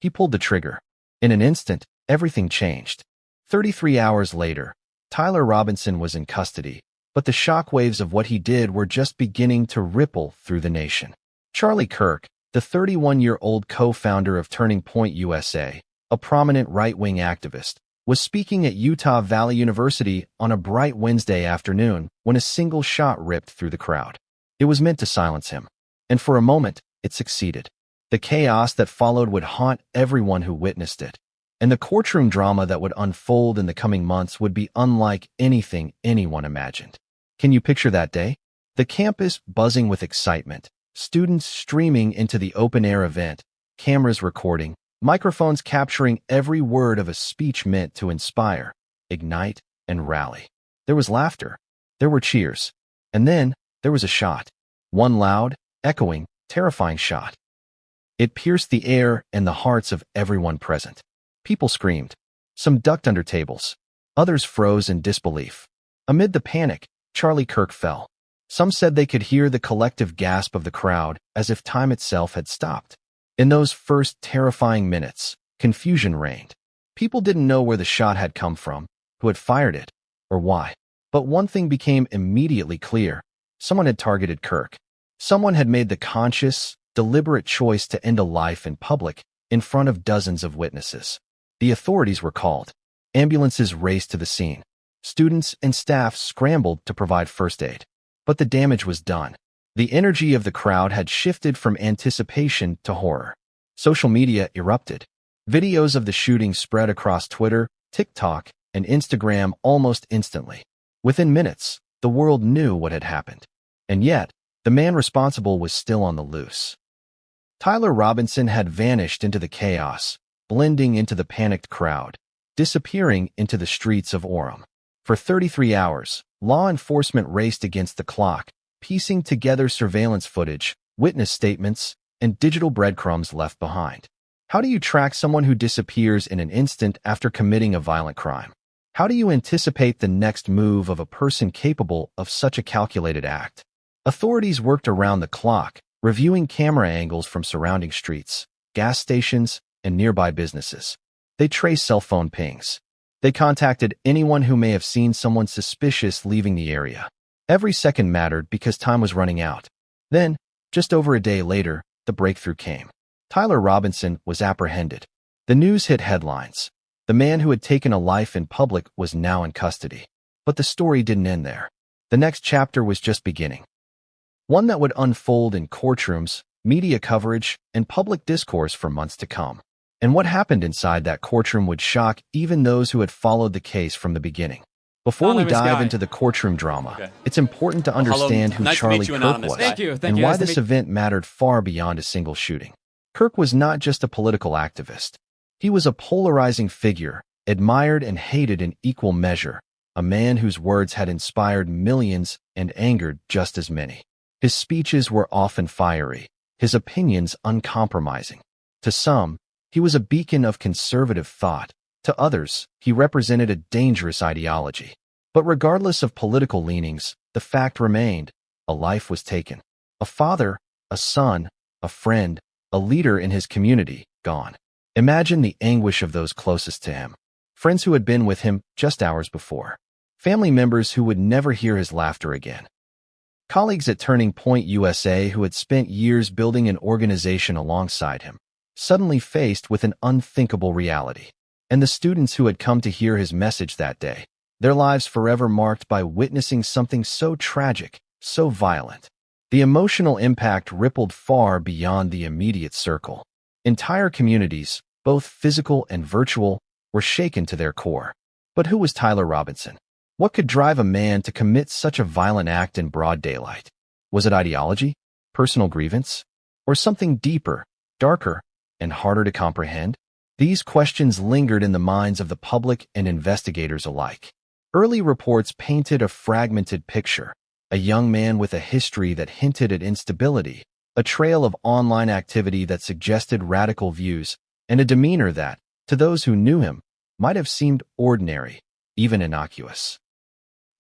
He pulled the trigger. In an instant, everything changed. 33 hours later, Tyler Robinson was in custody, but the shockwaves of what he did were just beginning to ripple through the nation. Charlie Kirk, the 31-year-old co-founder of Turning Point USA, a prominent right-wing activist, was speaking at Utah Valley University on a bright Wednesday afternoon when a single shot ripped through the crowd. It was meant to silence him, and for a moment, it succeeded. The chaos that followed would haunt everyone who witnessed it, and the courtroom drama that would unfold in the coming months would be unlike anything anyone imagined. Can you picture that day? The campus buzzing with excitement, students streaming into the open-air event, cameras recording, microphones capturing every word of a speech meant to inspire, ignite, and rally. There was laughter. There were cheers. And then there was a shot. One loud, echoing, terrifying shot. It pierced the air and the hearts of everyone present. People screamed. Some ducked under tables. Others froze in disbelief. Amid the panic, Charlie Kirk fell. Some said they could hear the collective gasp of the crowd as if time itself had stopped. In those first terrifying minutes, confusion reigned. People didn't know where the shot had come from, who had fired it, or why. But one thing became immediately clear. Someone had targeted Kirk. Someone had made the conscious, deliberate choice to end a life in public, in front of dozens of witnesses. The authorities were called. Ambulances raced to the scene. Students and staff scrambled to provide first aid. But the damage was done. The energy of the crowd had shifted from anticipation to horror. Social media erupted. Videos of the shooting spread across Twitter, TikTok, and Instagram almost instantly. Within minutes, the world knew what had happened. And yet, the man responsible was still on the loose. Tyler Robinson had vanished into the chaos, blending into the panicked crowd, disappearing into the streets of Orem. For 33 hours, law enforcement raced against the clock, piecing together surveillance footage, witness statements, and digital breadcrumbs left behind. How do you track someone who disappears in an instant after committing a violent crime? How do you anticipate the next move of a person capable of such a calculated act? Authorities worked around the clock, reviewing camera angles from surrounding streets, gas stations, and nearby businesses. They traced cell phone pings. They contacted anyone who may have seen someone suspicious leaving the area. Every second mattered because time was running out. Then, just over a day later, the breakthrough came. Tyler Robinson was apprehended. The news hit headlines. The man who had taken a life in public was now in custody. But the story didn't end there. The next chapter was just beginning. One that would unfold in courtrooms, media coverage, and public discourse for months to come. And what happened inside that courtroom would shock even those who had followed the case from the beginning. Before we dive into the courtroom drama, it's important to understand who Charlie Kirk was and why this event mattered far beyond a single shooting. Kirk was not just a political activist. He was a polarizing figure, admired and hated in equal measure, a man whose words had inspired millions and angered just as many. His speeches were often fiery, his opinions uncompromising. To some, he was a beacon of conservative thought. To others, he represented a dangerous ideology. But regardless of political leanings, the fact remained: a life was taken. A father, a son, a friend, a leader in his community, gone. Imagine the anguish of those closest to him. Friends who had been with him just hours before. Family members who would never hear his laughter again. Colleagues at Turning Point USA who had spent years building an organization alongside him, suddenly faced with an unthinkable reality. And the students who had come to hear his message that day, their lives forever marked by witnessing something so tragic, so violent. The emotional impact rippled far beyond the immediate circle. Entire communities, both physical and virtual, were shaken to their core. But who was Tyler Robinson? What could drive a man to commit such a violent act in broad daylight? Was it ideology, personal grievance, or something deeper, darker, and harder to comprehend? These questions lingered in the minds of the public and investigators alike. Early reports painted a fragmented picture: a young man with a history that hinted at instability, a trail of online activity that suggested radical views, and a demeanor that, to those who knew him, might have seemed ordinary, even innocuous.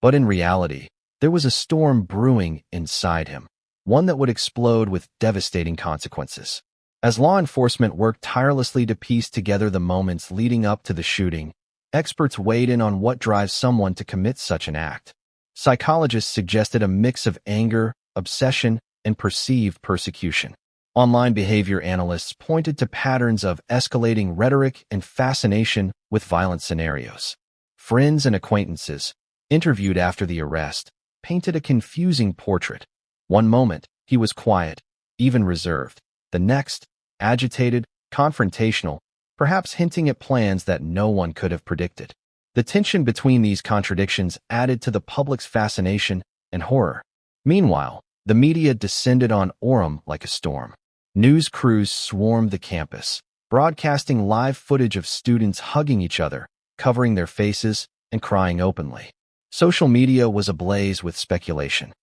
But in reality, there was a storm brewing inside him, one that would explode with devastating consequences. As law enforcement worked tirelessly to piece together the moments leading up to the shooting, experts weighed in on what drives someone to commit such an act. Psychologists suggested a mix of anger, obsession, and perceived persecution. Online behavior analysts pointed to patterns of escalating rhetoric and fascination with violent scenarios. Friends and acquaintances, interviewed after the arrest, painted a confusing portrait. One moment, he was quiet, even reserved. The next, agitated, confrontational, perhaps hinting at plans that no one could have predicted. The tension between these contradictions added to the public's fascination and horror. Meanwhile, the media descended on Orem like a storm. News crews swarmed the campus, broadcasting live footage of students hugging each other, covering their faces, and crying openly. Social media was ablaze with speculation.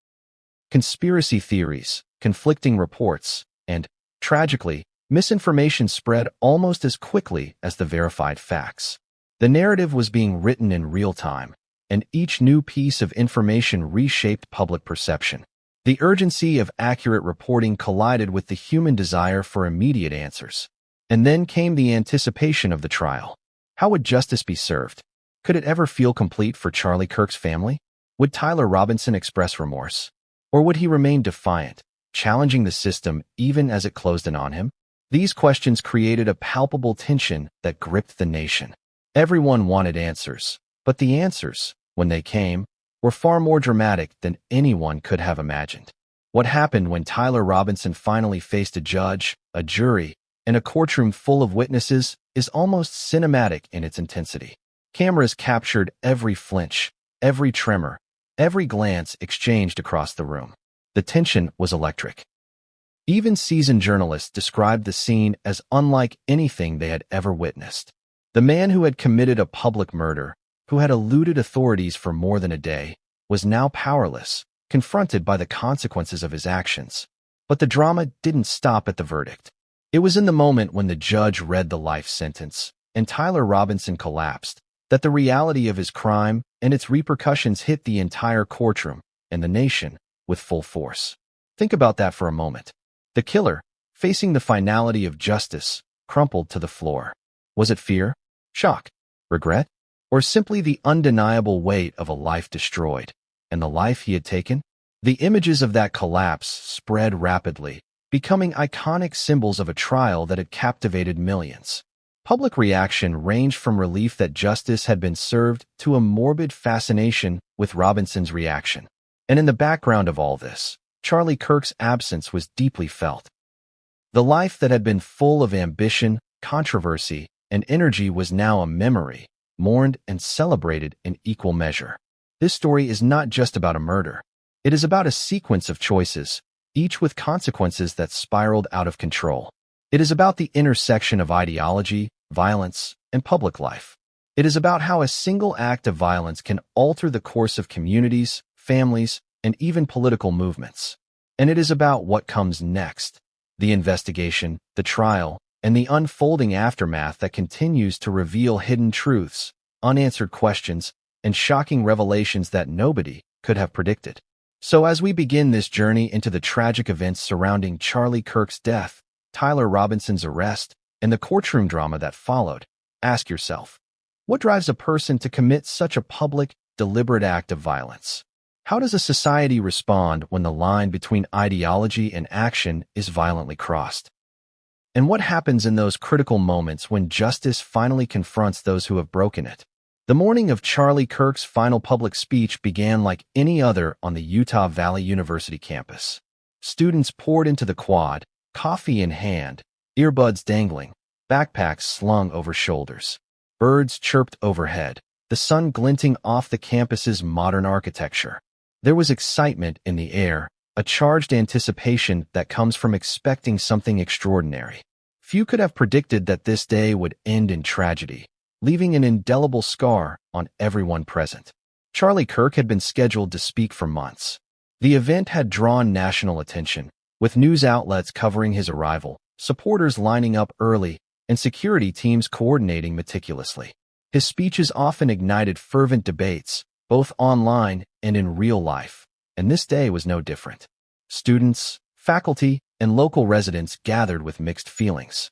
Conspiracy theories, conflicting reports, and, tragically, misinformation spread almost as quickly as the verified facts. The narrative was being written in real time, and each new piece of information reshaped public perception. The urgency of accurate reporting collided with the human desire for immediate answers. And then came the anticipation of the trial. How would justice be served? Could it ever feel complete for Charlie Kirk's family? Would Tyler Robinson express remorse? Or would he remain defiant, challenging the system even as it closed in on him? These questions created a palpable tension that gripped the nation. Everyone wanted answers, but the answers, when they came, were far more dramatic than anyone could have imagined. What happened when Tyler Robinson finally faced a judge, a jury, and a courtroom full of witnesses is almost cinematic in its intensity. Cameras captured every flinch, every tremor, every glance exchanged across the room. The tension was electric. Even seasoned journalists described the scene as unlike anything they had ever witnessed. The man who had committed a public murder, who had eluded authorities for more than a day, was now powerless, confronted by the consequences of his actions. But the drama didn't stop at the verdict. It was in the moment when the judge read the life sentence, and Tyler Robinson collapsed, that the reality of his crime and its repercussions hit the entire courtroom and the nation with full force. Think about that for a moment. The killer, facing the finality of justice, crumpled to the floor. Was it fear, shock, regret, or simply the undeniable weight of a life destroyed, and the life he had taken? The images of that collapse spread rapidly, becoming iconic symbols of a trial that had captivated millions. Public reaction ranged from relief that justice had been served to a morbid fascination with Robinson's reaction. And in the background of all this, Charlie Kirk's absence was deeply felt. The life that had been full of ambition, controversy, and energy was now a memory, mourned and celebrated in equal measure. This story is not just about a murder. It is about a sequence of choices, each with consequences that spiraled out of control. It is about the intersection of ideology, violence, and public life. It is about how a single act of violence can alter the course of communities, families, and even political movements. And it is about what comes next: the investigation, the trial, and the unfolding aftermath that continues to reveal hidden truths, unanswered questions, and shocking revelations that nobody could have predicted. So as we begin this journey into the tragic events surrounding Charlie Kirk's death, Tyler Robinson's arrest, and the courtroom drama that followed, ask yourself, what drives a person to commit such a public, deliberate act of violence? How does a society respond when the line between ideology and action is violently crossed? And what happens in those critical moments when justice finally confronts those who have broken it? The morning of Charlie Kirk's final public speech began like any other on the Utah Valley University campus. Students poured into the quad, coffee in hand, earbuds dangling, backpacks slung over shoulders. Birds chirped overhead, the sun glinting off the campus's modern architecture. There was excitement in the air, a charged anticipation that comes from expecting something extraordinary. Few could have predicted that this day would end in tragedy, leaving an indelible scar on everyone present. Charlie Kirk had been scheduled to speak for months. The event had drawn national attention, with news outlets covering his arrival, supporters lining up early, and security teams coordinating meticulously. His speeches often ignited fervent debates, both online and in real life, and this day was no different. Students, faculty, and local residents gathered with mixed feelings.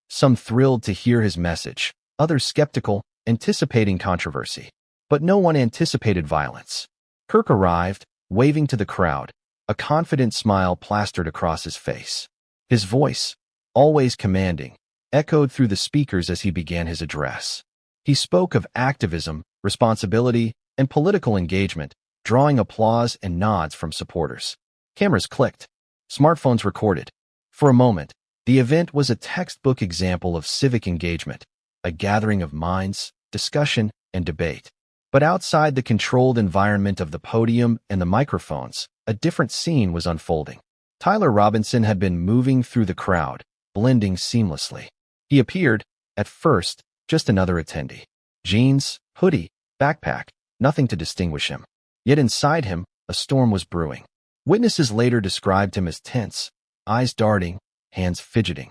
Some thrilled to hear his message, others skeptical, anticipating controversy. But no one anticipated violence. Kirk arrived, waving to the crowd, a confident smile plastered across his face. His voice, always commanding, echoed through the speakers as he began his address. He spoke of activism, responsibility, and political engagement, drawing applause and nods from supporters. Cameras clicked. Smartphones recorded. For a moment, the event was a textbook example of civic engagement, a gathering of minds, discussion, and debate. But outside the controlled environment of the podium and the microphones, a different scene was unfolding. Tyler Robinson had been moving through the crowd, blending seamlessly. He appeared, at first, just another attendee. Jeans, hoodie, backpack, nothing to distinguish him. Yet inside him, a storm was brewing. Witnesses later described him as tense, eyes darting, hands fidgeting.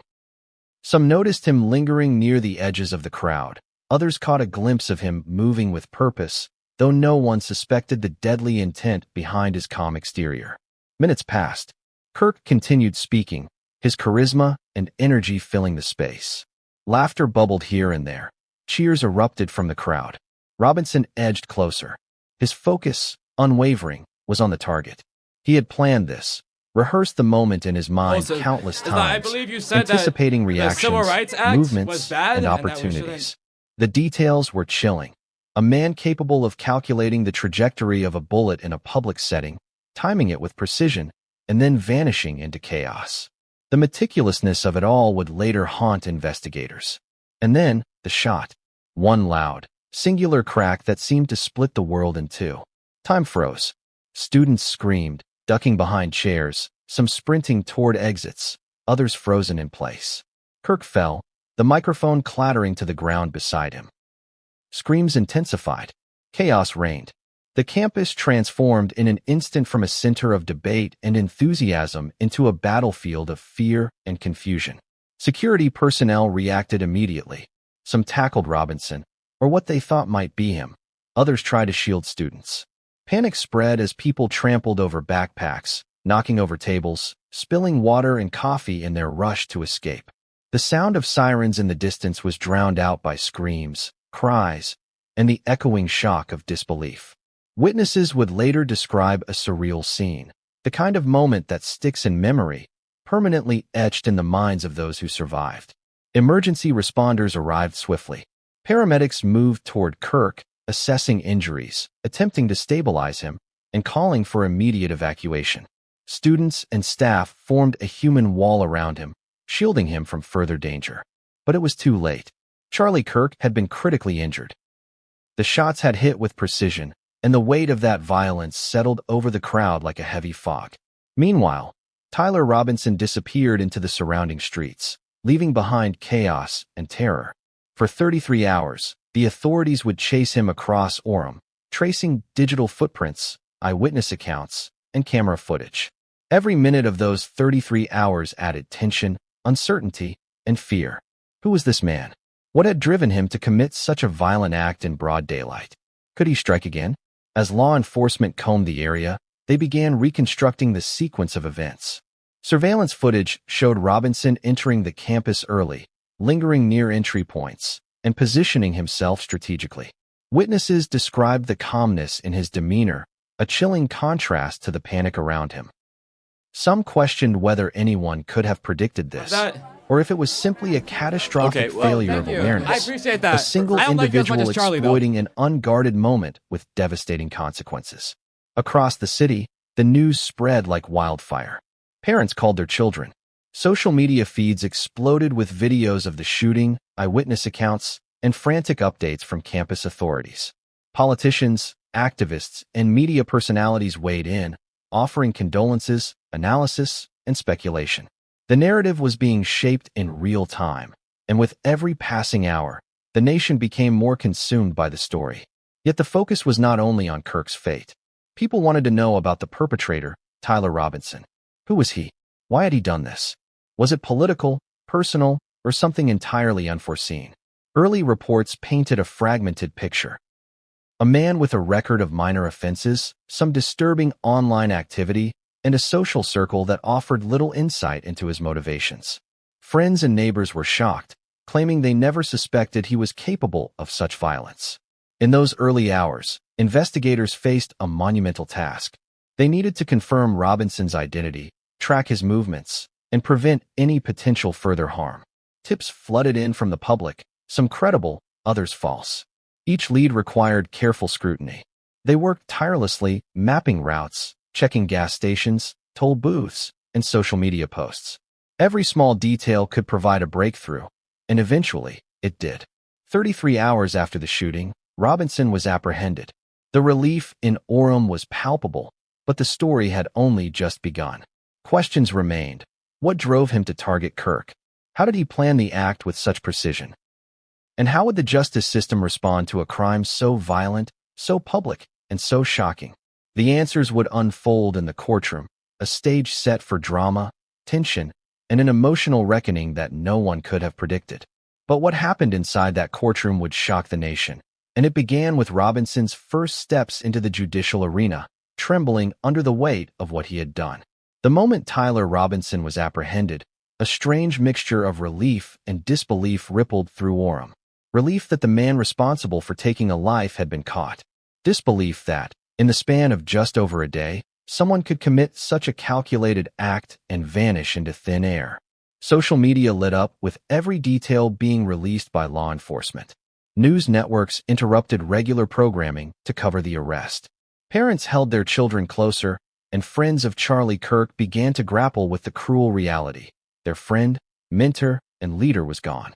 Some noticed him lingering near the edges of the crowd. Others caught a glimpse of him moving with purpose, though no one suspected the deadly intent behind his calm exterior. Minutes passed. Kirk continued speaking, his charisma and energy filling the space. Laughter bubbled here and there. Cheers erupted from the crowd. Robinson edged closer. His focus, unwavering, was on the target. He had planned this, rehearsed the moment in his mind countless times, anticipating reactions, movements, and opportunities. The details were chilling. A man capable of calculating the trajectory of a bullet in a public setting, timing it with precision, and then vanishing into chaos. The meticulousness of it all would later haunt investigators. And then, the shot. One loud, singular crack that seemed to split the world in two. Time froze. Students screamed, ducking behind chairs, some sprinting toward exits, others frozen in place. Kirk fell, the microphone clattering to the ground beside him. Screams intensified. Chaos reigned. The campus transformed in an instant from a center of debate and enthusiasm into a battlefield of fear and confusion. Security personnel reacted immediately. Some tackled Robinson, or what they thought might be him. Others tried to shield students. Panic spread as people trampled over backpacks, knocking over tables, spilling water and coffee in their rush to escape. The sound of sirens in the distance was drowned out by screams, cries, and the echoing shock of disbelief. Witnesses would later describe a surreal scene, the kind of moment that sticks in memory, permanently etched in the minds of those who survived. Emergency responders arrived swiftly. Paramedics moved toward Kirk, assessing injuries, attempting to stabilize him, and calling for immediate evacuation. Students and staff formed a human wall around him, shielding him from further danger. But it was too late. Charlie Kirk had been critically injured. The shots had hit with precision, and the weight of that violence settled over the crowd like a heavy fog. Meanwhile, Tyler Robinson disappeared into the surrounding streets, leaving behind chaos and terror. For 33 hours, the authorities would chase him across Orem, tracing digital footprints, eyewitness accounts, and camera footage. Every minute of those 33 hours added tension, uncertainty, and fear. Who was this man? What had driven him to commit such a violent act in broad daylight? Could he strike again? As law enforcement combed the area, they began reconstructing the sequence of events. Surveillance footage showed Robinson entering the campus early, lingering near entry points, and positioning himself strategically. Witnesses described the calmness in his demeanor, a chilling contrast to the panic around him. Some questioned whether anyone could have predicted this, or if it was simply a catastrophic failure of awareness, I appreciate that. a single individual exploiting an unguarded moment with devastating consequences. Across the city, the news spread like wildfire. Parents called their children. Social media feeds exploded with videos of the shooting, eyewitness accounts, and frantic updates from campus authorities. Politicians, activists, and media personalities weighed in, offering condolences, analysis, and speculation. The narrative was being shaped in real time, and with every passing hour, the nation became more consumed by the story. Yet the focus was not only on Kirk's fate. People wanted to know about the perpetrator, Tyler Robinson. Who was he? Why had he done this? Was it political, personal, or something entirely unforeseen? Early reports painted a fragmented picture. A man with a record of minor offenses, some disturbing online activity, and a social circle that offered little insight into his motivations. Friends and neighbors were shocked, claiming they never suspected he was capable of such violence. In those early hours, investigators faced a monumental task. They needed to confirm Robinson's identity, track his movements, and prevent any potential further harm. Tips flooded in from the public, some credible, others false. Each lead required careful scrutiny. They worked tirelessly, mapping routes, checking gas stations, toll booths, and social media posts. Every small detail could provide a breakthrough, and eventually, it did. 33 hours after the shooting, Robinson was apprehended. The relief in Orem was palpable, but the story had only just begun. Questions remained. What drove him to target Kirk? How did he plan the act with such precision? And how would the justice system respond to a crime so violent, so public, and so shocking? The answers would unfold in the courtroom, a stage set for drama, tension, and an emotional reckoning that no one could have predicted. But what happened inside that courtroom would shock the nation, and it began with Robinson's first steps into the judicial arena, trembling under the weight of what he had done. The moment Tyler Robinson was apprehended, a strange mixture of relief and disbelief rippled through Orem. Relief that the man responsible for taking a life had been caught. Disbelief that, in the span of just over a day, someone could commit such a calculated act and vanish into thin air. Social media lit up with every detail being released by law enforcement. News networks interrupted regular programming to cover the arrest. Parents held their children closer, and friends of Charlie Kirk began to grapple with the cruel reality. Their friend, mentor, and leader was gone.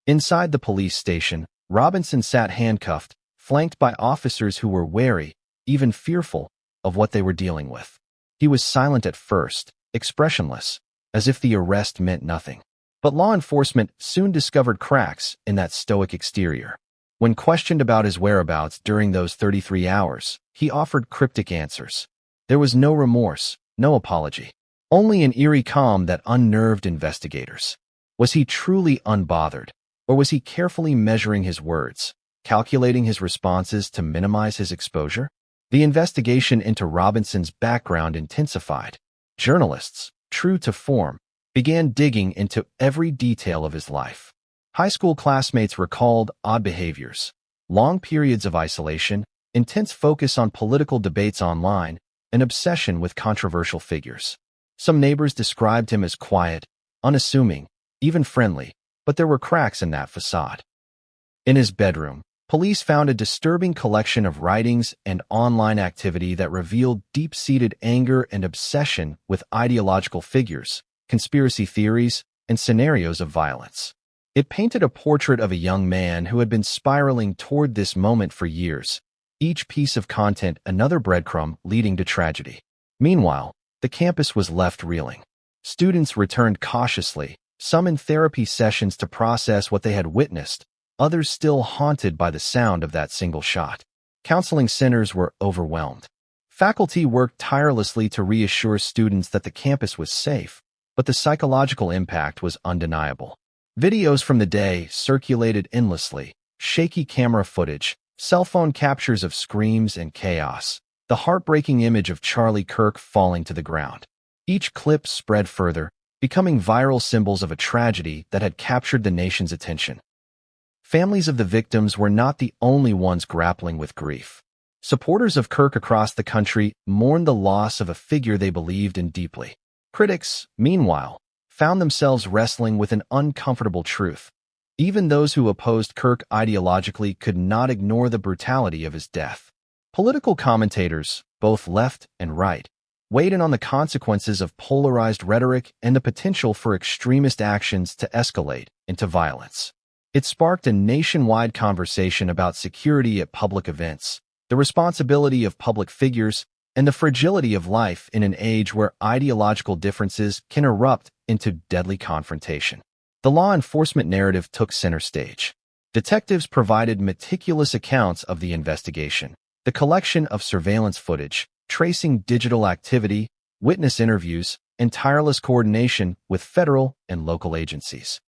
Inside the police station, Robinson sat handcuffed, flanked by officers who were wary, even fearful, of what they were dealing with. He was silent at first, expressionless, as if the arrest meant nothing. But law enforcement soon discovered cracks in that stoic exterior. When questioned about his whereabouts during those 33 hours, he offered cryptic answers. There was no remorse, no apology, only an eerie calm that unnerved investigators. Was he truly unbothered, or was he carefully measuring his words, calculating his responses to minimize his exposure? The investigation into Robinson's background intensified. Journalists, true to form, began digging into every detail of his life. High school classmates recalled odd behaviors, long periods of isolation, intense focus on political debates online, an obsession with controversial figures. Some neighbors described him as quiet, unassuming, even friendly, but there were cracks in that facade. In his bedroom, police found a disturbing collection of writings and online activity that revealed deep-seated anger and obsession with ideological figures, conspiracy theories, and scenarios of violence. It painted a portrait of a young man who had been spiraling toward this moment for years, each piece of content another breadcrumb leading to tragedy. Meanwhile, the campus was left reeling. Students returned cautiously, some in therapy sessions to process what they had witnessed, others still haunted by the sound of that single shot. Counseling centers were overwhelmed. Faculty worked tirelessly to reassure students that the campus was safe, but the psychological impact was undeniable. Videos from the day circulated endlessly, shaky camera footage, cell phone captures of screams and chaos, the heartbreaking image of Charlie Kirk falling to the ground. Each clip spread further, becoming viral symbols of a tragedy that had captured the nation's attention. Families of the victims were not the only ones grappling with grief. Supporters of Kirk across the country mourned the loss of a figure they believed in deeply. Critics, meanwhile, found themselves wrestling with an uncomfortable truth. Even those who opposed Kirk ideologically could not ignore the brutality of his death. Political commentators, both left and right, weighed in on the consequences of polarized rhetoric and the potential for extremist actions to escalate into violence. It sparked a nationwide conversation about security at public events, the responsibility of public figures, and the fragility of life in an age where ideological differences can erupt into deadly confrontation. The law enforcement narrative took center stage. Detectives provided meticulous accounts of the investigation, the collection of surveillance footage, tracing digital activity, witness interviews, and tireless coordination with federal and local agencies.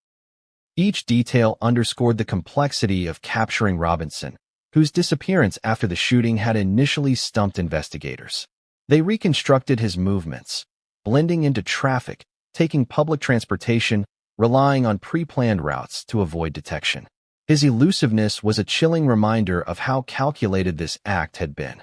Each detail underscored the complexity of capturing Robinson, whose disappearance after the shooting had initially stumped investigators. They reconstructed his movements, blending into traffic, taking public transportation, relying on pre-planned routes to avoid detection. His elusiveness was a chilling reminder of how calculated this act had been.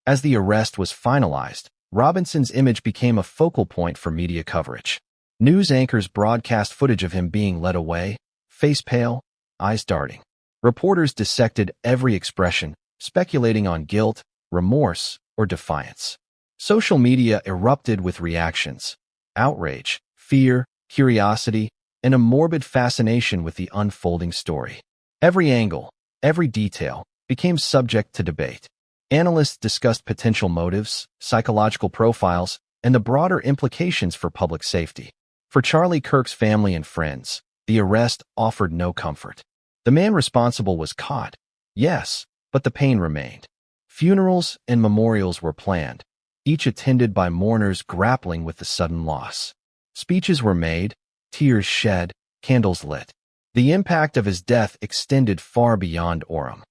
As the arrest was finalized, Robinson's image became a focal point for media coverage. News anchors broadcast footage of him being led away, face pale, eyes darting. Reporters dissected every expression, speculating on guilt, remorse, or defiance. Social media erupted with reactions: outrage, fear, curiosity, and a morbid fascination with the unfolding story. Every angle, every detail, became subject to debate. Analysts discussed potential motives, psychological profiles, and the broader implications for public safety. For Charlie Kirk's family and friends, the arrest offered no comfort. The man responsible was caught, yes, but the pain remained. Funerals and memorials were planned, each attended by mourners grappling with the sudden loss. Speeches were made, tears shed, candles lit. The impact of his death extended far beyond Orem.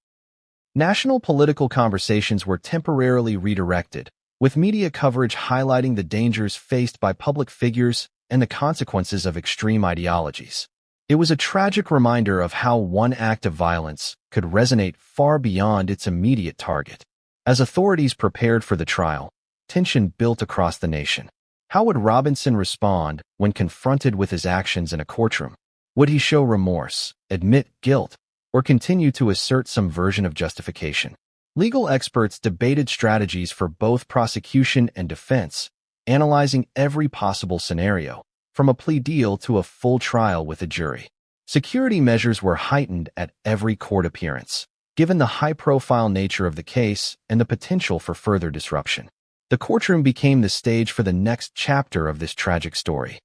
National political conversations were temporarily redirected, with media coverage highlighting the dangers faced by public figures and the consequences of extreme ideologies. It was a tragic reminder of how one act of violence could resonate far beyond its immediate target. As authorities prepared for the trial, tension built across the nation. How would Robinson respond when confronted with his actions in a courtroom? Would he show remorse, admit guilt, or continue to assert some version of justification? Legal experts debated strategies for both prosecution and defense, analyzing every possible scenario, from a plea deal to a full trial with a jury. Security measures were heightened at every court appearance, given the high-profile nature of the case and the potential for further disruption. The courtroom became the stage for the next chapter of this tragic story.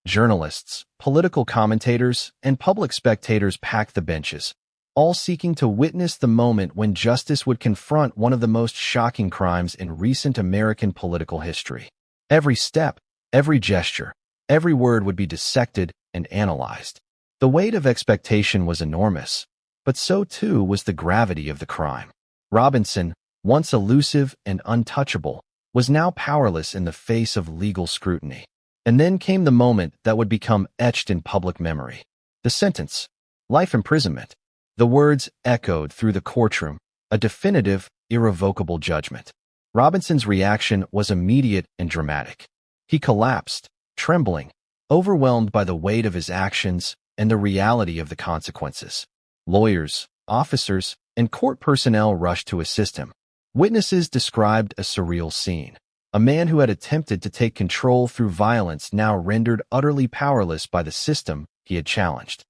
Journalists, political commentators, and public spectators packed the benches, all seeking to witness the moment when justice would confront one of the most shocking crimes in recent American political history. Every step, every gesture, every word would be dissected and analyzed. The weight of expectation was enormous, but so too was the gravity of the crime. Robinson, once elusive and untouchable, was now powerless in the face of legal scrutiny. And then came the moment that would become etched in public memory. The sentence: life imprisonment. The words echoed through the courtroom, a definitive, irrevocable judgment. Robinson's reaction was immediate and dramatic. He collapsed, trembling, overwhelmed by the weight of his actions and the reality of the consequences. Lawyers, officers, and court personnel rushed to assist him. Witnesses described a surreal scene. A man who had attempted to take control through violence now rendered utterly powerless by the system he had challenged.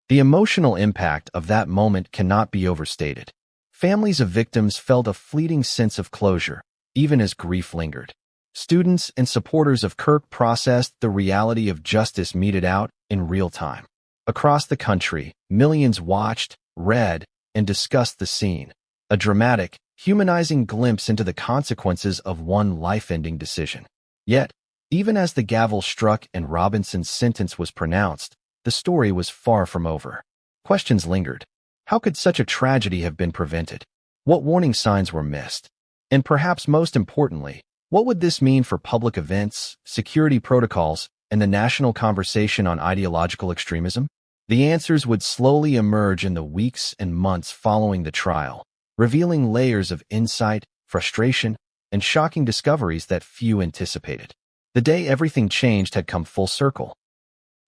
The emotional impact of that moment cannot be overstated. Families of victims felt a fleeting sense of closure, even as grief lingered. Students and supporters of Kirk processed the reality of justice meted out in real time. Across the country, millions watched, read, and discussed the scene, a dramatic, humanizing glimpse into the consequences of one life-ending decision. Yet, even as the gavel struck and Robinson's sentence was pronounced, the story was far from over. Questions lingered. How could such a tragedy have been prevented? What warning signs were missed? And perhaps most importantly, what would this mean for public events, security protocols, and the national conversation on ideological extremism? The answers would slowly emerge in the weeks and months following the trial, revealing layers of insight, frustration, and shocking discoveries that few anticipated. The day everything changed had come full circle.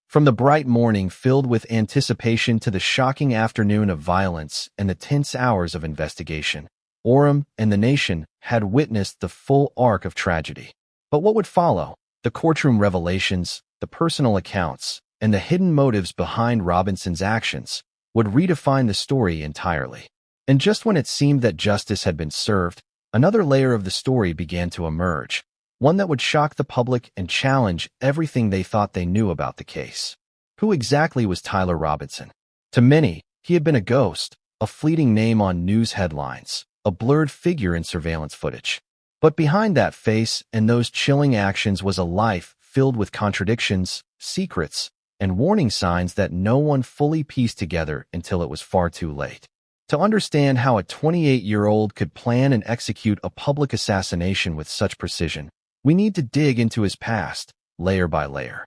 From the bright morning filled with anticipation to the shocking afternoon of violence and the tense hours of investigation, Orem and the nation had witnessed the full arc of tragedy. But what would follow? The courtroom revelations, the personal accounts, and the hidden motives behind Robinson's actions would redefine the story entirely. And just when it seemed that justice had been served, another layer of the story began to emerge, one that would shock the public and challenge everything they thought they knew about the case. Who exactly was Tyler Robinson? To many, he had been a ghost, a fleeting name on news headlines, a blurred figure in surveillance footage. But behind that face and those chilling actions was a life filled with contradictions, secrets, and warning signs that no one fully pieced together until it was far too late. To understand how a 28-year-old could plan and execute a public assassination with such precision, we need to dig into his past, layer by layer.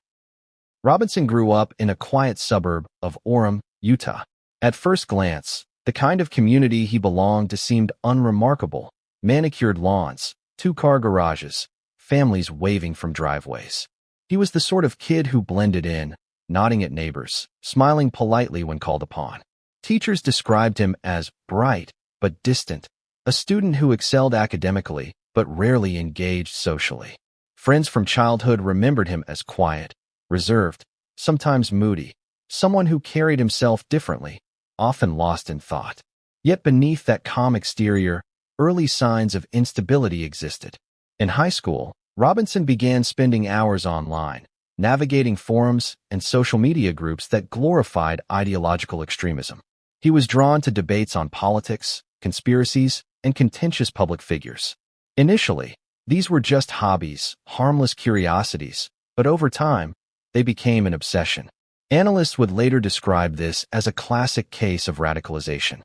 Robinson grew up in a quiet suburb of Orem, Utah. At first glance, the kind of community he belonged to seemed unremarkable: manicured lawns, two-car garages, families waving from driveways. He was the sort of kid who blended in, nodding at neighbors, smiling politely when called upon. Teachers described him as bright but distant, a student who excelled academically but rarely engaged socially. Friends from childhood remembered him as quiet, reserved, sometimes moody, someone who carried himself differently, often lost in thought. Yet beneath that calm exterior, early signs of instability existed. In high school, Robinson began spending hours online, navigating forums and social media groups that glorified ideological extremism. He was drawn to debates on politics, conspiracies, and contentious public figures. Initially, these were just hobbies, harmless curiosities, but over time, they became an obsession. Analysts would later describe this as a classic case of radicalization.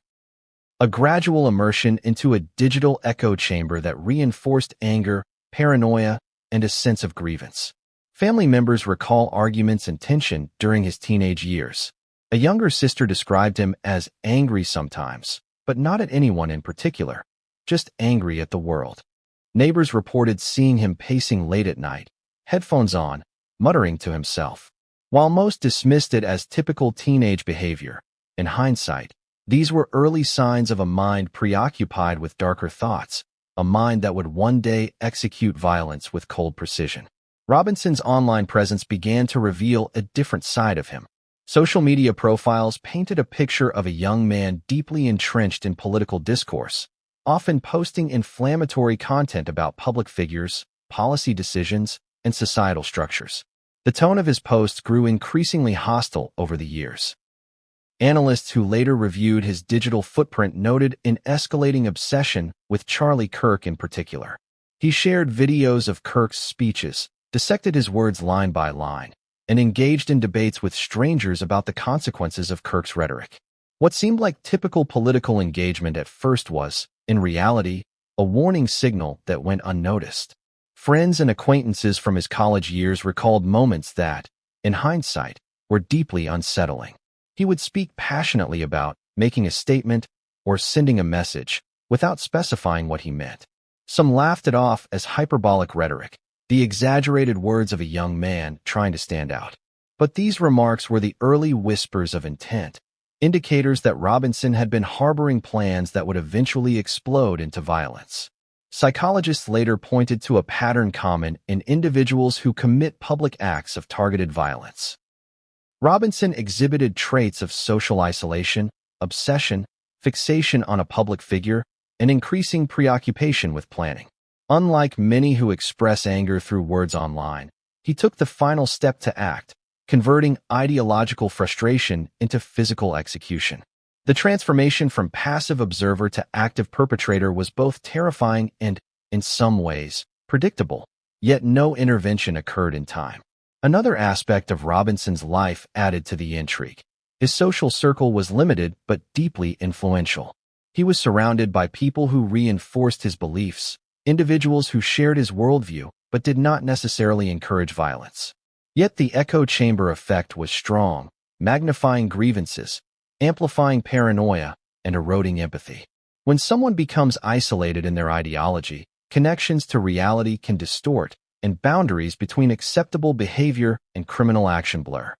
A gradual immersion into a digital echo chamber that reinforced anger, paranoia, and a sense of grievance. Family members recall arguments and tension during his teenage years. A younger sister described him as angry sometimes, but not at anyone in particular, just angry at the world. Neighbors reported seeing him pacing late at night, headphones on, muttering to himself. While most dismissed it as typical teenage behavior, in hindsight, these were early signs of a mind preoccupied with darker thoughts, a mind that would one day execute violence with cold precision. Robinson's online presence began to reveal a different side of him. Social media profiles painted a picture of a young man deeply entrenched in political discourse, often posting inflammatory content about public figures, policy decisions, and societal structures. The tone of his posts grew increasingly hostile over the years. Analysts who later reviewed his digital footprint noted an escalating obsession with Charlie Kirk in particular. He shared videos of Kirk's speeches, dissected his words line by line, and engaged in debates with strangers about the consequences of Kirk's rhetoric. What seemed like typical political engagement at first was, in reality, a warning signal that went unnoticed. Friends and acquaintances from his college years recalled moments that, in hindsight, were deeply unsettling. He would speak passionately about making a statement or sending a message without specifying what he meant. Some laughed it off as hyperbolic rhetoric, the exaggerated words of a young man trying to stand out. But these remarks were the early whispers of intent, indicators that Robinson had been harboring plans that would eventually explode into violence. Psychologists later pointed to a pattern common in individuals who commit public acts of targeted violence. Robinson exhibited traits of social isolation, obsession, fixation on a public figure, and increasing preoccupation with planning. Unlike many who express anger through words online, he took the final step to act, converting ideological frustration into physical execution. The transformation from passive observer to active perpetrator was both terrifying and, in some ways, predictable, yet no intervention occurred in time. Another aspect of Robinson's life added to the intrigue. His social circle was limited but deeply influential. He was surrounded by people who reinforced his beliefs, individuals who shared his worldview but did not necessarily encourage violence. Yet the echo chamber effect was strong, magnifying grievances, amplifying paranoia, and eroding empathy. When someone becomes isolated in their ideology, connections to reality can distort, and boundaries between acceptable behavior and criminal action blur.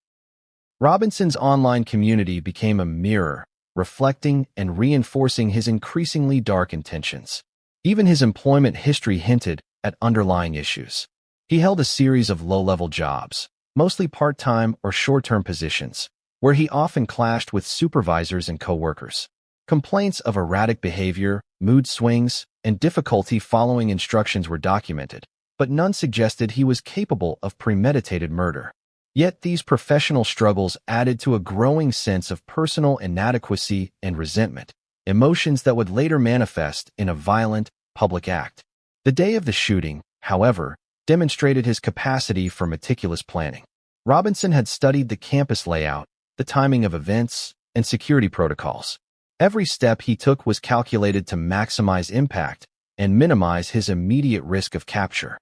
Robinson's online community became a mirror, reflecting and reinforcing his increasingly dark intentions. Even his employment history hinted at underlying issues. He held a series of low-level jobs, mostly part-time or short-term positions, where he often clashed with supervisors and co-workers. Complaints of erratic behavior, mood swings, and difficulty following instructions were documented, but none suggested he was capable of premeditated murder. Yet these professional struggles added to a growing sense of personal inadequacy and resentment, emotions that would later manifest in a violent, public act. The day of the shooting, however, demonstrated his capacity for meticulous planning. Robinson had studied the campus layout, the timing of events, and security protocols. Every step he took was calculated to maximize impact and minimize his immediate risk of capture.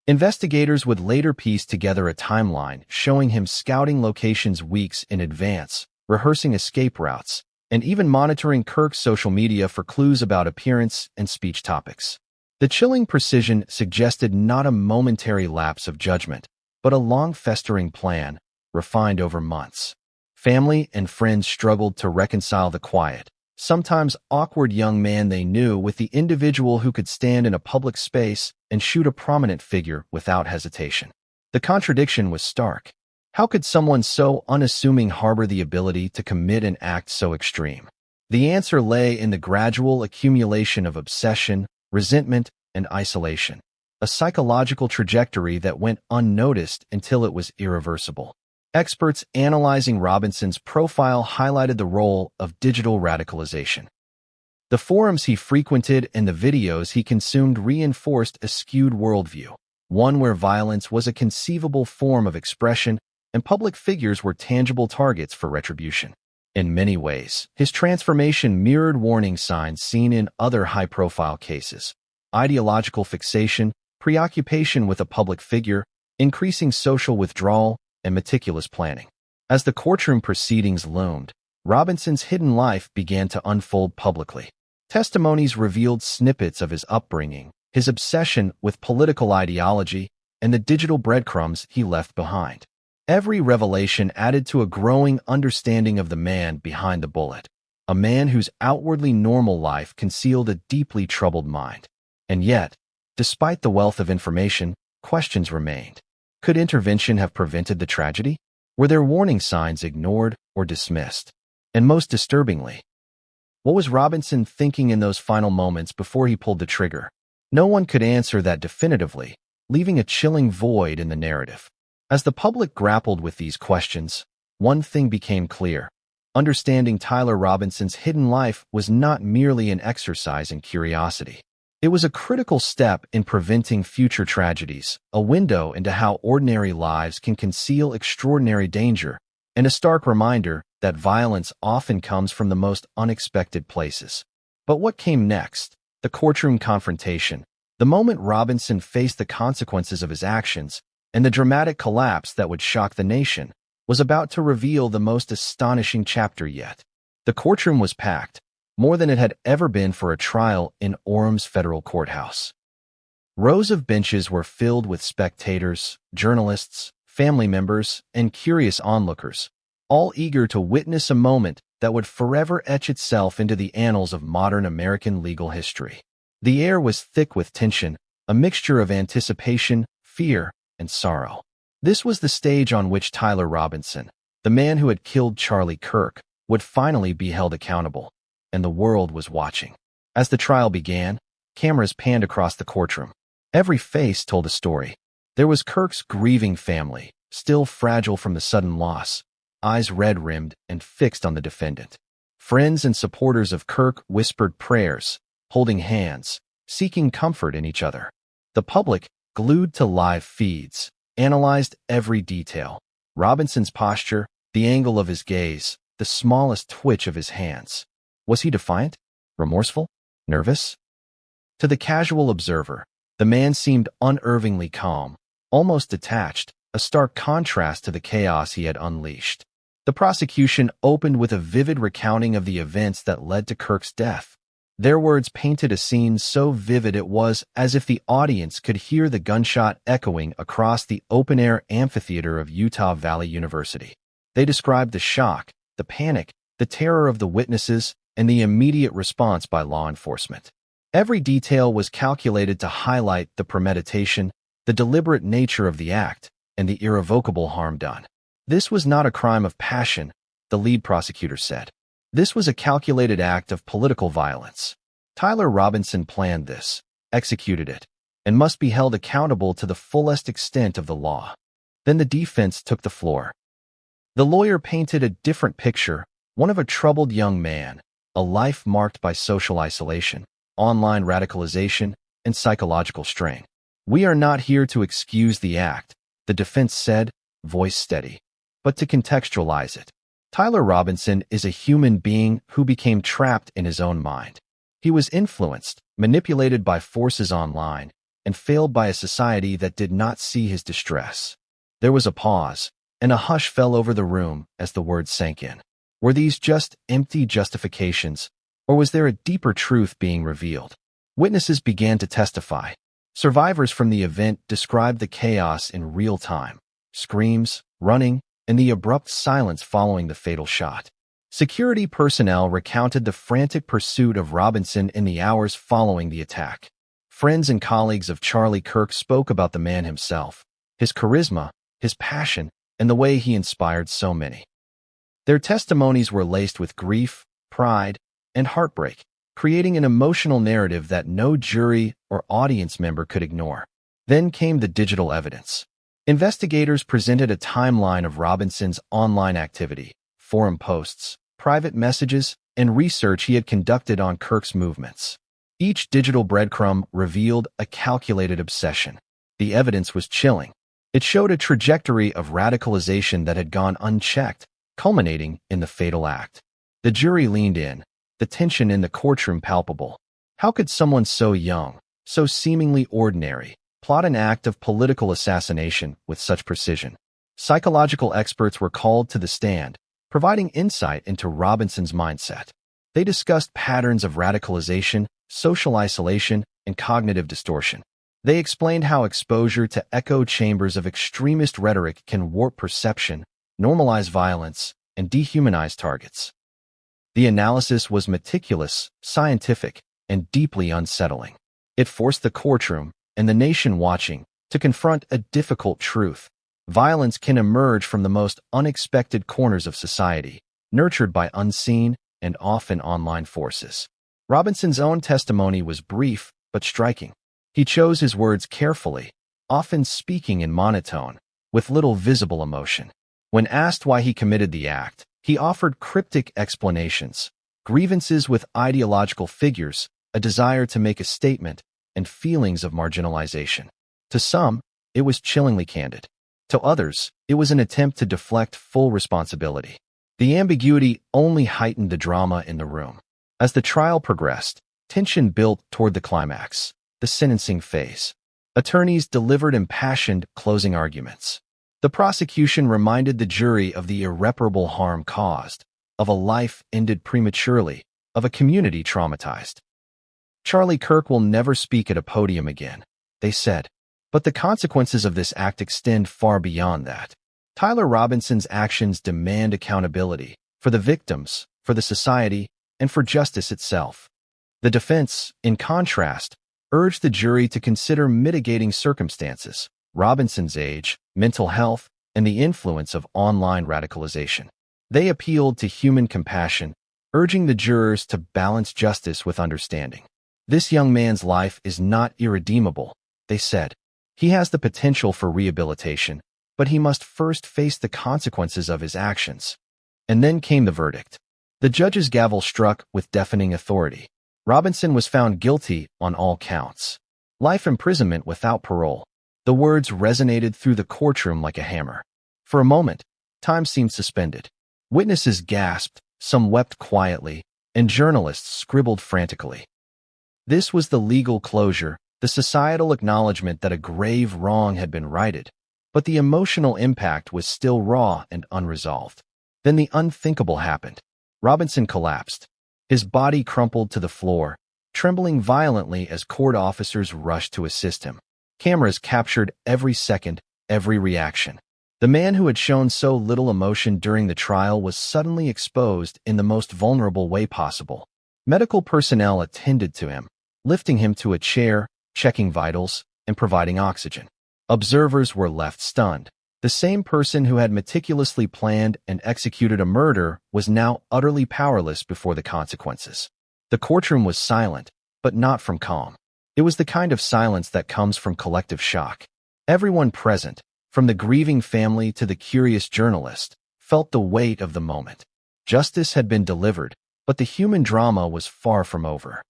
Investigators would later piece together a timeline showing him scouting locations weeks in advance, rehearsing escape routes, and even monitoring Kirk's social media for clues about appearance and speech topics. The chilling precision suggested not a momentary lapse of judgment, but a long-festering plan, refined over months. Family and friends struggled to reconcile the quiet, sometimes awkward young man they knew with the individual who could stand in a public space and shoot a prominent figure without hesitation. The contradiction was stark. How could someone so unassuming harbor the ability to commit an act so extreme? The answer lay in the gradual accumulation of obsession, resentment, and isolation, a psychological trajectory that went unnoticed until it was irreversible. Experts analyzing Robinson's profile highlighted the role of digital radicalization. The forums he frequented and the videos he consumed reinforced a skewed worldview, one where violence was a conceivable form of expression and public figures were tangible targets for retribution. In many ways, his transformation mirrored warning signs seen in other high-profile cases: ideological fixation, preoccupation with a public figure, increasing social withdrawal, and meticulous planning. As the courtroom proceedings loomed, Robinson's hidden life began to unfold publicly. Testimonies revealed snippets of his upbringing, his obsession with political ideology, and the digital breadcrumbs he left behind. Every revelation added to a growing understanding of the man behind the bullet, a man whose outwardly normal life concealed a deeply troubled mind. And yet, despite the wealth of information, questions remained. Could intervention have prevented the tragedy? Were there warning signs ignored or dismissed? And most disturbingly, what was Robinson thinking in those final moments before he pulled the trigger? No one could answer that definitively, leaving a chilling void in the narrative. As the public grappled with these questions, one thing became clear. Understanding Tyler Robinson's hidden life was not merely an exercise in curiosity. It was a critical step in preventing future tragedies, a window into how ordinary lives can conceal extraordinary danger, and a stark reminder that violence often comes from the most unexpected places. But what came next? The courtroom confrontation, the moment Robinson faced the consequences of his actions, and the dramatic collapse that would shock the nation, was about to reveal the most astonishing chapter yet. The courtroom was packed, more than it had ever been for a trial in Orem's federal courthouse. Rows of benches were filled with spectators, journalists, family members, and curious onlookers, all eager to witness a moment that would forever etch itself into the annals of modern American legal history. The air was thick with tension, a mixture of anticipation, fear, and sorrow. This was the stage on which Tyler Robinson, the man who had killed Charlie Kirk, would finally be held accountable, and the world was watching. As the trial began, cameras panned across the courtroom. Every face told a story. There was Kirk's grieving family, still fragile from the sudden loss, eyes red-rimmed and fixed on the defendant. Friends and supporters of Kirk whispered prayers, holding hands, seeking comfort in each other. The public, glued to live feeds, analyzed every detail: Robinson's posture, the angle of his gaze, the smallest twitch of his hands. Was he defiant? Remorseful? Nervous? To the casual observer, the man seemed unervingly calm, almost detached, a stark contrast to the chaos he had unleashed. The prosecution opened with a vivid recounting of the events that led to Kirk's death. Their words painted a scene so vivid it was as if the audience could hear the gunshot echoing across the open-air amphitheater of Utah Valley University. They described the shock, the panic, the terror of the witnesses, and the immediate response by law enforcement. Every detail was calculated to highlight the premeditation, the deliberate nature of the act, and the irrevocable harm done. This was not a crime of passion, the lead prosecutor said. This was a calculated act of political violence. Tyler Robinson planned this, executed it, and must be held accountable to the fullest extent of the law. Then the defense took the floor. The lawyer painted a different picture, one of a troubled young man, a life marked by social isolation, online radicalization, and psychological strain. "We are not here to excuse the act," the defense said, voice steady, "but to contextualize it. Tyler Robinson is a human being who became trapped in his own mind. He was influenced, manipulated by forces online, and failed by a society that did not see his distress. There was a pause, and a hush fell over the room as the words sank in. Were these just empty justifications, or was there a deeper truth being revealed? Witnesses began to testify. Survivors from the event described the chaos in real time: screams, running, and the abrupt silence following the fatal shot. Security personnel recounted the frantic pursuit of Robinson in the hours following the attack. Friends and colleagues of Charlie Kirk spoke about the man himself, his charisma, his passion, and the way he inspired so many. Their testimonies were laced with grief, pride, and heartbreak, creating an emotional narrative that no jury or audience member could ignore. Then came the digital evidence. Investigators presented a timeline of Robinson's online activity, forum posts, private messages, and research he had conducted on Kirk's movements. Each digital breadcrumb revealed a calculated obsession. The evidence was chilling. It showed a trajectory of radicalization that had gone unchecked, culminating in the fatal act. The jury leaned in, the tension in the courtroom palpable. How could someone so young, so seemingly ordinary, plot an act of political assassination with such precision? Psychological experts were called to the stand, providing insight into Robinson's mindset. They discussed patterns of radicalization, social isolation, and cognitive distortion. They explained how exposure to echo chambers of extremist rhetoric can warp perception, normalize violence, and dehumanize targets. The analysis was meticulous, scientific, and deeply unsettling. It forced the courtroom, and the nation watching, to confront a difficult truth. Violence can emerge from the most unexpected corners of society, nurtured by unseen and often online forces. Robinson's own testimony was brief but striking. He chose his words carefully, often speaking in monotone, with little visible emotion. When asked why he committed the act, he offered cryptic explanations: grievances with ideological figures, a desire to make a statement, and feelings of marginalization. To some, it was chillingly candid. To others, it was an attempt to deflect full responsibility. The ambiguity only heightened the drama in the room. As the trial progressed, tension built toward the climax, the sentencing phase. Attorneys delivered impassioned closing arguments. The prosecution reminded the jury of the irreparable harm caused, of a life ended prematurely, of a community traumatized. Charlie Kirk will never speak at a podium again, they said. But the consequences of this act extend far beyond that. Tyler Robinson's actions demand accountability for the victims, for the society, and for justice itself. The defense, in contrast, urged the jury to consider mitigating circumstances: Robinson's age, mental health, and the influence of online radicalization. They appealed to human compassion, urging the jurors to balance justice with understanding. This young man's life is not irredeemable, they said. He has the potential for rehabilitation, but he must first face the consequences of his actions. And then came the verdict. The judge's gavel struck with deafening authority. Robinson was found guilty on all counts. Life imprisonment without parole. The words resonated through the courtroom like a hammer. For a moment, time seemed suspended. Witnesses gasped, some wept quietly, and journalists scribbled frantically. This was the legal closure, the societal acknowledgement that a grave wrong had been righted, but the emotional impact was still raw and unresolved. Then the unthinkable happened. Robinson collapsed. His body crumpled to the floor, trembling violently as court officers rushed to assist him. Cameras captured every second, every reaction. The man who had shown so little emotion during the trial was suddenly exposed in the most vulnerable way possible. Medical personnel attended to him, lifting him to a chair, checking vitals, and providing oxygen. Observers were left stunned. The same person who had meticulously planned and executed a murder was now utterly powerless before the consequences. The courtroom was silent, but not from calm. It was the kind of silence that comes from collective shock. Everyone present, from the grieving family to the curious journalist, felt the weight of the moment. Justice had been delivered, but the human drama was far from over.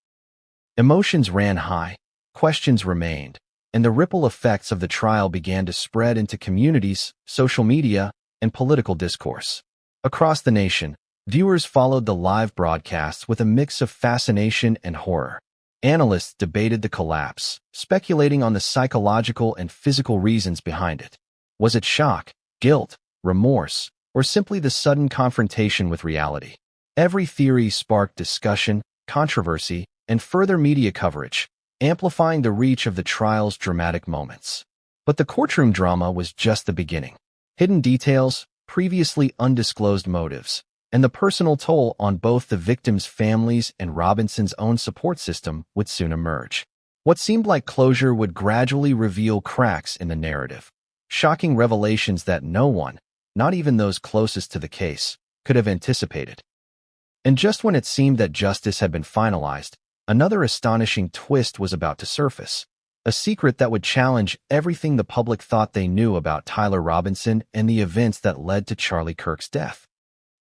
Emotions ran high, questions remained, and the ripple effects of the trial began to spread into communities, social media, and political discourse. Across the nation, viewers followed the live broadcasts with a mix of fascination and horror. Analysts debated the collapse, speculating on the psychological and physical reasons behind it. Was it shock, guilt, remorse, or simply the sudden confrontation with reality? Every theory sparked discussion, controversy, and further media coverage, amplifying the reach of the trial's dramatic moments. But the courtroom drama was just the beginning. Hidden details, previously undisclosed motives, and the personal toll on both the victims' families and Robinson's own support system would soon emerge. What seemed like closure would gradually reveal cracks in the narrative, shocking revelations that no one, not even those closest to the case, could have anticipated. And just when it seemed that justice had been finalized, another astonishing twist was about to surface. A secret that would challenge everything the public thought they knew about Tyler Robinson and the events that led to Charlie Kirk's death.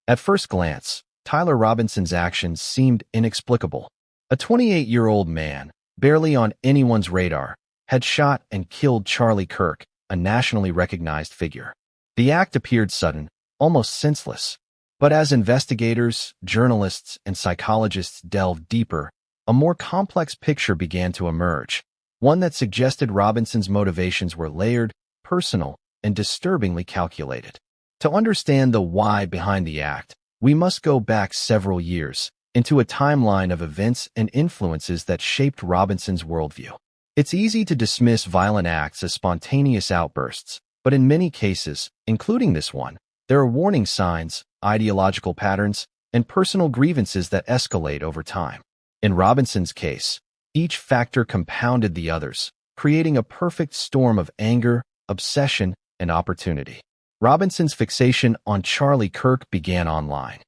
At first glance, Tyler Robinson's actions seemed inexplicable. A 28-year-old man, barely on anyone's radar, had shot and killed Charlie Kirk, a nationally recognized figure. The act appeared sudden, almost senseless. But as investigators, journalists, and psychologists delved deeper, a more complex picture began to emerge, one that suggested Robinson's motivations were layered, personal, and disturbingly calculated. To understand the why behind the act, we must go back several years, into a timeline of events and influences that shaped Robinson's worldview. It's easy to dismiss violent acts as spontaneous outbursts, but in many cases, including this one, there are warning signs, ideological patterns, and personal grievances that escalate over time. In Robinson's case, each factor compounded the others, creating a perfect storm of anger, obsession, and opportunity. Robinson's fixation on Charlie Kirk began online.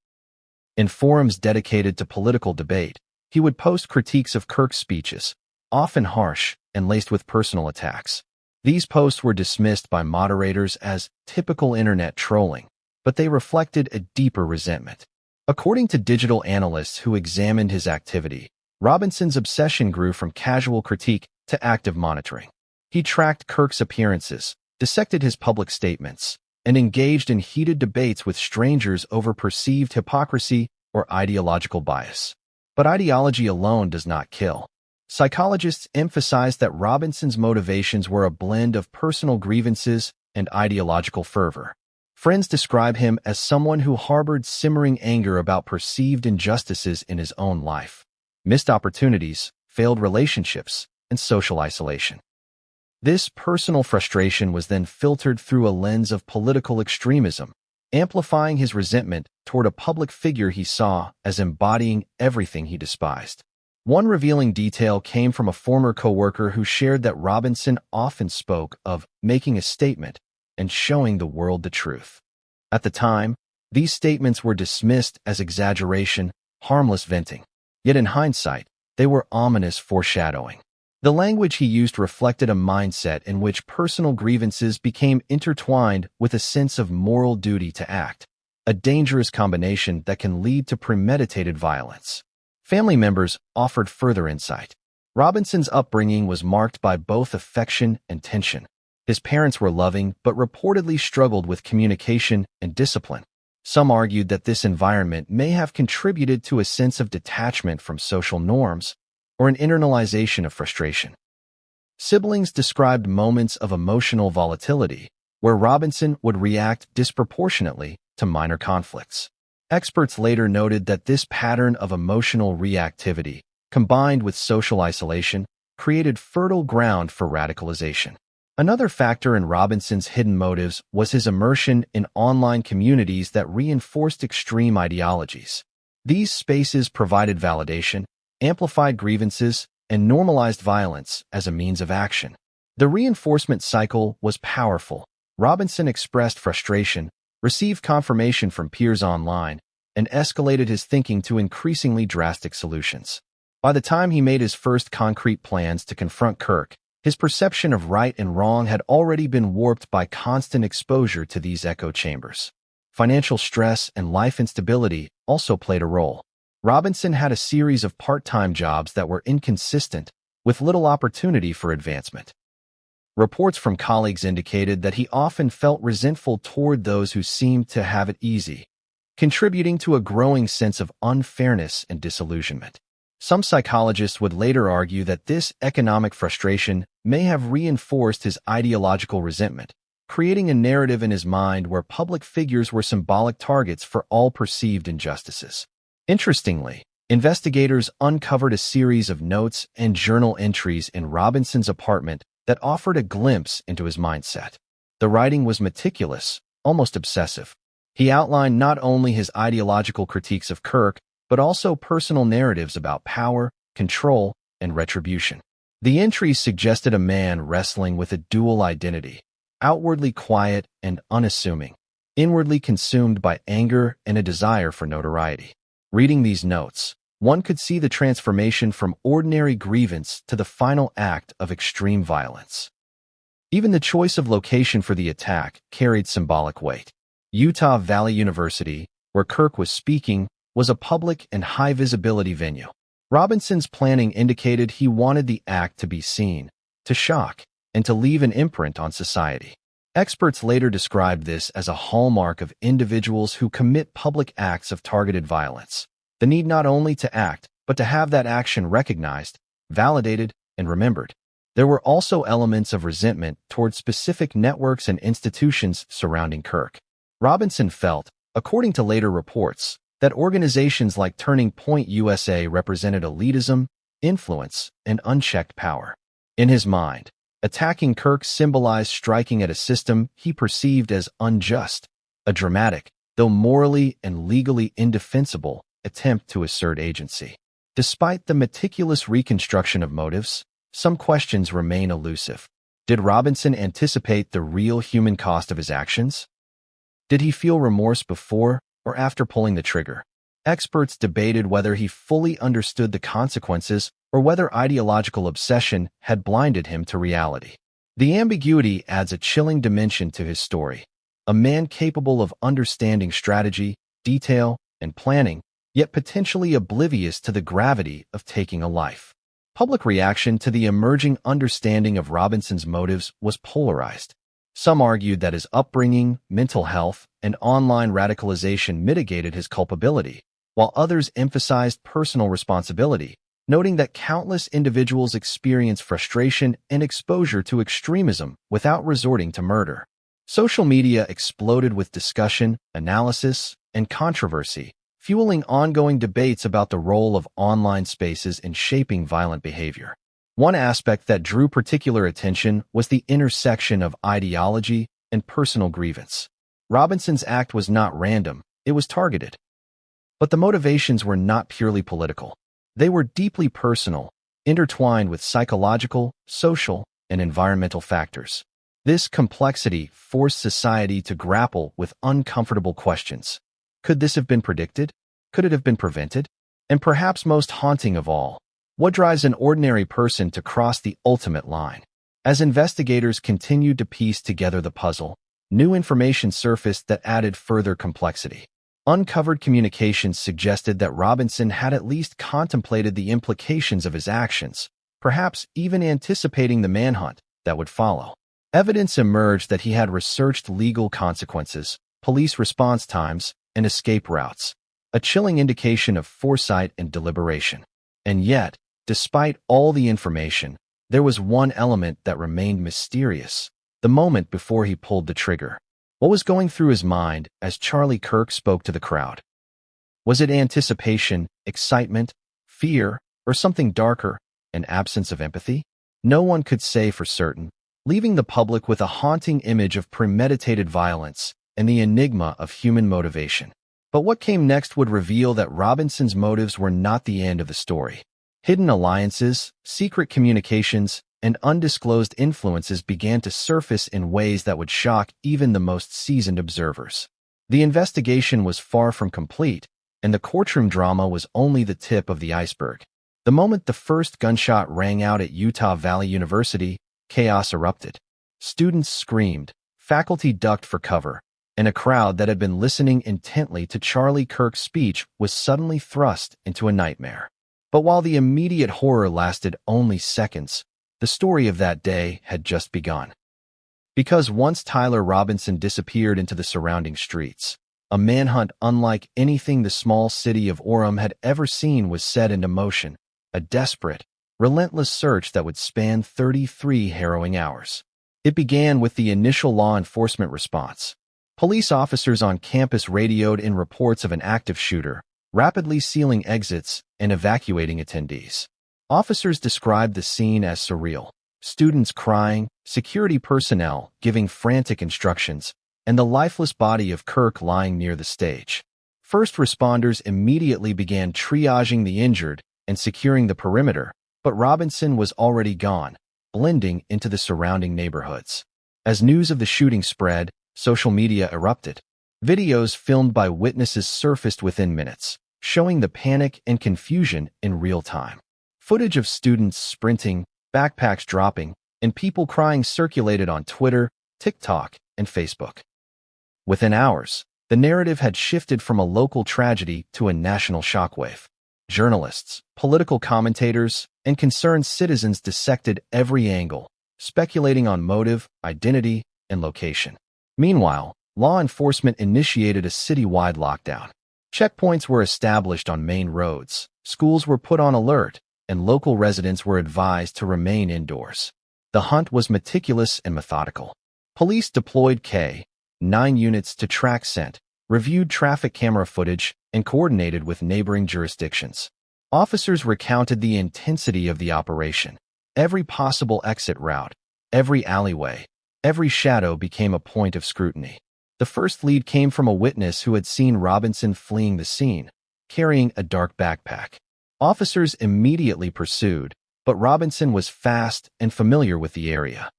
In forums dedicated to political debate, he would post critiques of Kirk's speeches, often harsh and laced with personal attacks. These posts were dismissed by moderators as typical internet trolling, but they reflected a deeper resentment. According to digital analysts who examined his activity, Robinson's obsession grew from casual critique to active monitoring. He tracked Kirk's appearances, dissected his public statements, and engaged in heated debates with strangers over perceived hypocrisy or ideological bias. But ideology alone does not kill. Psychologists emphasize that Robinson's motivations were a blend of personal grievances and ideological fervor. Friends describe him as someone who harbored simmering anger about perceived injustices in his own life, missed opportunities, failed relationships, and social isolation. This personal frustration was then filtered through a lens of political extremism, amplifying his resentment toward a public figure he saw as embodying everything he despised. One revealing detail came from a former coworker who shared that Robinson often spoke of making a statement and showing the world the truth. At the time, these statements were dismissed as exaggeration, harmless venting. Yet in hindsight, they were ominous foreshadowing. The language he used reflected a mindset in which personal grievances became intertwined with a sense of moral duty to act, a dangerous combination that can lead to premeditated violence. Family members offered further insight. Robinson's upbringing was marked by both affection and tension. His parents were loving but reportedly struggled with communication and discipline. Some argued that this environment may have contributed to a sense of detachment from social norms or an internalization of frustration. Siblings described moments of emotional volatility where Robinson would react disproportionately to minor conflicts. Experts later noted that this pattern of emotional reactivity, combined with social isolation, created fertile ground for radicalization. Another factor in Robinson's hidden motives was his immersion in online communities that reinforced extreme ideologies. These spaces provided validation, amplified grievances, and normalized violence as a means of action. The reinforcement cycle was powerful. Robinson expressed frustration, received confirmation from peers online, and escalated his thinking to increasingly drastic solutions. By the time he made his first concrete plans to confront Kirk, his perception of right and wrong had already been warped by constant exposure to these echo chambers. Financial stress and life instability also played a role. Robinson had a series of part-time jobs that were inconsistent, with little opportunity for advancement. Reports from colleagues indicated that he often felt resentful toward those who seemed to have it easy, contributing to a growing sense of unfairness and disillusionment. Some psychologists would later argue that this economic frustration may have reinforced his ideological resentment, creating a narrative in his mind where public figures were symbolic targets for all perceived injustices. Interestingly, investigators uncovered a series of notes and journal entries in Robinson's apartment that offered a glimpse into his mindset. The writing was meticulous, almost obsessive. He outlined not only his ideological critiques of Kirk, but also personal narratives about power, control, and retribution. The entries suggested a man wrestling with a dual identity, outwardly quiet and unassuming, inwardly consumed by anger and a desire for notoriety. Reading these notes, one could see the transformation from ordinary grievance to the final act of extreme violence. Even the choice of location for the attack carried symbolic weight. Utah Valley University, where Kirk was speaking, was a public and high-visibility venue. Robinson's planning indicated he wanted the act to be seen, to shock, and to leave an imprint on society. Experts later described this as a hallmark of individuals who commit public acts of targeted violence. The need not only to act, but to have that action recognized, validated, and remembered. There were also elements of resentment toward specific networks and institutions surrounding Kirk. Robinson felt, according to later reports, that organizations like Turning Point USA represented elitism, influence, and unchecked power. In his mind, attacking Kirk symbolized striking at a system he perceived as unjust, a dramatic, though morally and legally indefensible, attempt to assert agency. Despite the meticulous reconstruction of motives, some questions remain elusive. Did Robinson anticipate the real human cost of his actions? Did he feel remorse before or after pulling the trigger? Experts debated whether he fully understood the consequences or whether ideological obsession had blinded him to reality. The ambiguity adds a chilling dimension to his story. A man capable of understanding strategy, detail, and planning, yet potentially oblivious to the gravity of taking a life. Public reaction to the emerging understanding of Robinson's motives was polarized. Some argued that his upbringing, mental health, and online radicalization mitigated his culpability, while others emphasized personal responsibility, noting that countless individuals experience frustration and exposure to extremism without resorting to murder. Social media exploded with discussion, analysis, and controversy, fueling ongoing debates about the role of online spaces in shaping violent behavior. One aspect that drew particular attention was the intersection of ideology and personal grievance. Robinson's act was not random, it was targeted. But the motivations were not purely political. They were deeply personal, intertwined with psychological, social, and environmental factors. This complexity forced society to grapple with uncomfortable questions. Could this have been predicted? Could it have been prevented? And perhaps most haunting of all, what drives an ordinary person to cross the ultimate line? As investigators continued to piece together the puzzle, new information surfaced that added further complexity. Uncovered communications suggested that Robinson had at least contemplated the implications of his actions, perhaps even anticipating the manhunt that would follow. Evidence emerged that he had researched legal consequences, police response times, and escape routes, a chilling indication of foresight and deliberation. And yet, despite all the information, there was one element that remained mysterious: the moment before he pulled the trigger. What was going through his mind as Charlie Kirk spoke to the crowd? Was it anticipation, excitement, fear, or something darker, an absence of empathy? No one could say for certain, leaving the public with a haunting image of premeditated violence and the enigma of human motivation. But what came next would reveal that Robinson's motives were not the end of the story. Hidden alliances, secret communications, and undisclosed influences began to surface in ways that would shock even the most seasoned observers. The investigation was far from complete, and the courtroom drama was only the tip of the iceberg. The moment the first gunshot rang out at Utah Valley University, chaos erupted. Students screamed, faculty ducked for cover, and a crowd that had been listening intently to Charlie Kirk's speech was suddenly thrust into a nightmare. But while the immediate horror lasted only seconds, the story of that day had just begun. Because once Tyler Robinson disappeared into the surrounding streets, A manhunt unlike anything the small city of Orem had ever seen was set into motion, a desperate, relentless search that would span 33 harrowing hours. It began with the initial law enforcement response. Police officers on campus radioed in reports of an active shooter, rapidly sealing exits and evacuating attendees. Officers described the scene as surreal. Students crying, security personnel giving frantic instructions, and the lifeless body of Kirk lying near the stage. First responders immediately began triaging the injured and securing the perimeter, but Robinson was already gone, blending into the surrounding neighborhoods. As news of the shooting spread, social media erupted. Videos filmed by witnesses surfaced within minutes, showing the panic and confusion in real time. Footage of students sprinting, backpacks dropping, and people crying circulated on Twitter, TikTok, and Facebook. Within hours, the narrative had shifted from a local tragedy to a national shockwave. Journalists, political commentators, and concerned citizens dissected every angle, speculating on motive, identity, and location. Meanwhile, law enforcement initiated a citywide lockdown. Checkpoints were established on main roads, schools were put on alert, and local residents were advised to remain indoors. The hunt was meticulous and methodical. Police deployed K-9 units to track scent, reviewed traffic camera footage, and coordinated with neighboring jurisdictions. Officers recounted the intensity of the operation. Every possible exit route, every alleyway, every shadow became a point of scrutiny. The first lead came from a witness who had seen Robinson fleeing the scene, carrying a dark backpack. Officers immediately pursued, but Robinson was fast and familiar with the area.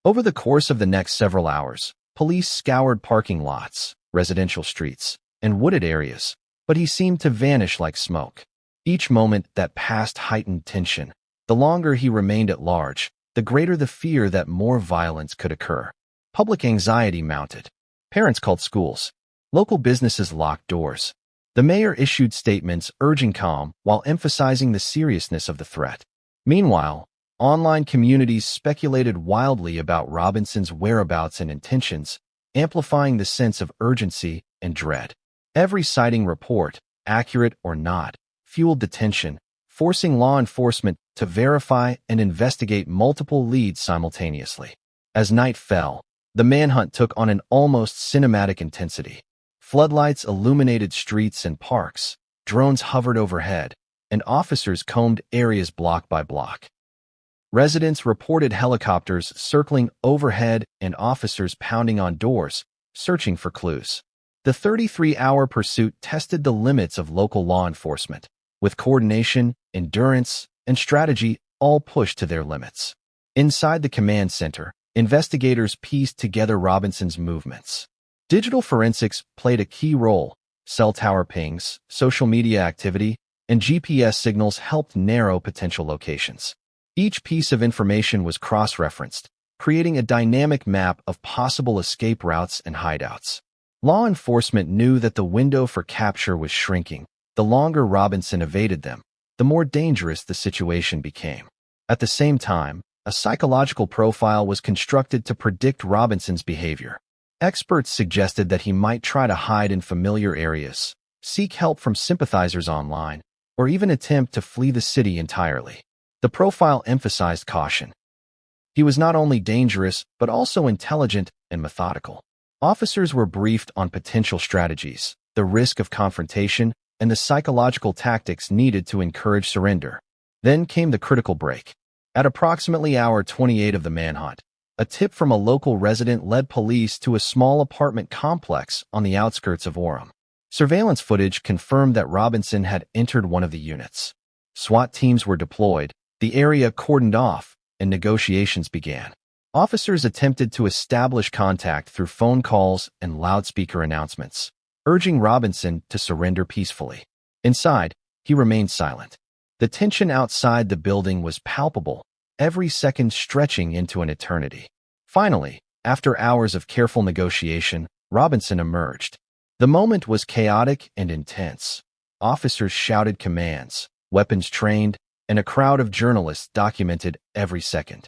Over the course of the next several hours, police scoured parking lots, residential streets, and wooded areas, but he seemed to vanish like smoke. Each moment that passed heightened tension. The longer he remained at large, the greater the fear that more violence could occur. Public anxiety mounted. Parents called schools. Local businesses locked doors. The mayor issued statements urging calm while emphasizing the seriousness of the threat. Meanwhile, online communities speculated wildly about Robinson's whereabouts and intentions, amplifying the sense of urgency and dread. Every sighting report, accurate or not, fueled the tension, forcing law enforcement to verify and investigate multiple leads simultaneously. As night fell, the manhunt took on an almost cinematic intensity. Floodlights illuminated streets and parks, drones hovered overhead, and officers combed areas block by block. Residents reported helicopters circling overhead and officers pounding on doors, searching for clues. The 33-hour pursuit tested the limits of local law enforcement, with coordination, endurance, and strategy all pushed to their limits. Inside the command center, investigators pieced together Robinson's movements. Digital forensics played a key role. Cell tower pings, social media activity, and GPS signals helped narrow potential locations. Each piece of information was cross-referenced, creating a dynamic map of possible escape routes and hideouts. Law enforcement knew that the window for capture was shrinking. The longer Robinson evaded them, the more dangerous the situation became. At the same time, a psychological profile was constructed to predict Robinson's behavior. Experts suggested that he might try to hide in familiar areas, seek help from sympathizers online, or even attempt to flee the city entirely. The profile emphasized caution. He was not only dangerous, but also intelligent and methodical. Officers were briefed on potential strategies, the risk of confrontation, and the psychological tactics needed to encourage surrender. Then came the critical break. At approximately hour 28 of the manhunt, a tip from a local resident led police to a small apartment complex on the outskirts of Orem. Surveillance footage confirmed that Robinson had entered one of the units. SWAT teams were deployed, the area cordoned off, and negotiations began. Officers attempted to establish contact through phone calls and loudspeaker announcements, urging Robinson to surrender peacefully. Inside, he remained silent. The tension outside the building was palpable, every second stretching into an eternity. Finally, after hours of careful negotiation, Robinson emerged. The moment was chaotic and intense. Officers shouted commands, weapons trained, and a crowd of journalists documented every second.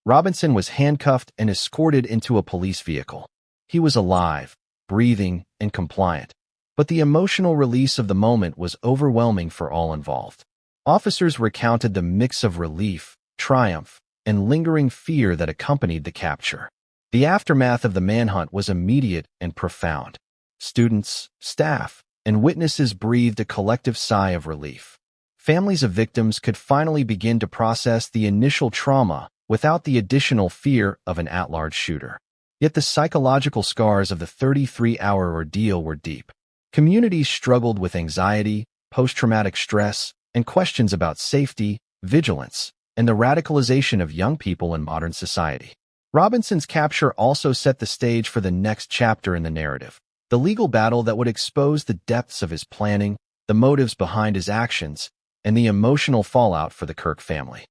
Robinson was handcuffed and escorted into a police vehicle. He was alive, breathing, and compliant. But the emotional release of the moment was overwhelming for all involved. Officers recounted the mix of relief, triumph, and lingering fear that accompanied the capture. The aftermath of the manhunt was immediate and profound. Students, staff, and witnesses breathed a collective sigh of relief. Families of victims could finally begin to process the initial trauma without the additional fear of an at-large shooter. Yet the psychological scars of the 33-hour ordeal were deep. Communities struggled with anxiety, post-traumatic stress, and questions about safety, vigilance, and the radicalization of young people in modern society. Robinson's capture also set the stage for the next chapter in the narrative, the legal battle that would expose the depths of his planning, the motives behind his actions, and the emotional fallout for the Kirk family.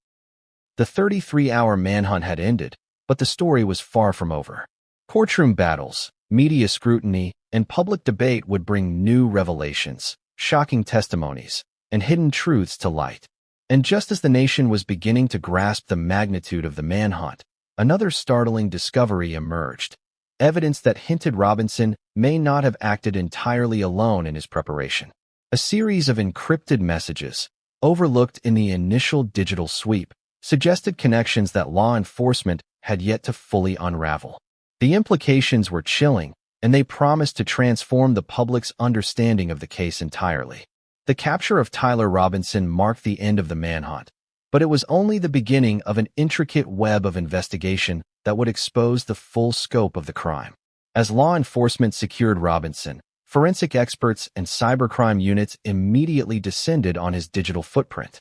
The 33-hour manhunt had ended, but the story was far from over. Courtroom battles, media scrutiny, and public debate would bring new revelations, shocking testimonies, and hidden truths to light. And just as the nation was beginning to grasp the magnitude of the manhunt, another startling discovery emerged. Evidence that hinted Robinson may not have acted entirely alone in his preparation. A series of encrypted messages, overlooked in the initial digital sweep, suggested connections that law enforcement had yet to fully unravel. The implications were chilling, and they promised to transform the public's understanding of the case entirely. The capture of Tyler Robinson marked the end of the manhunt, but it was only the beginning of an intricate web of investigation that would expose the full scope of the crime. As law enforcement secured Robinson, forensic experts and cybercrime units immediately descended on his digital footprint.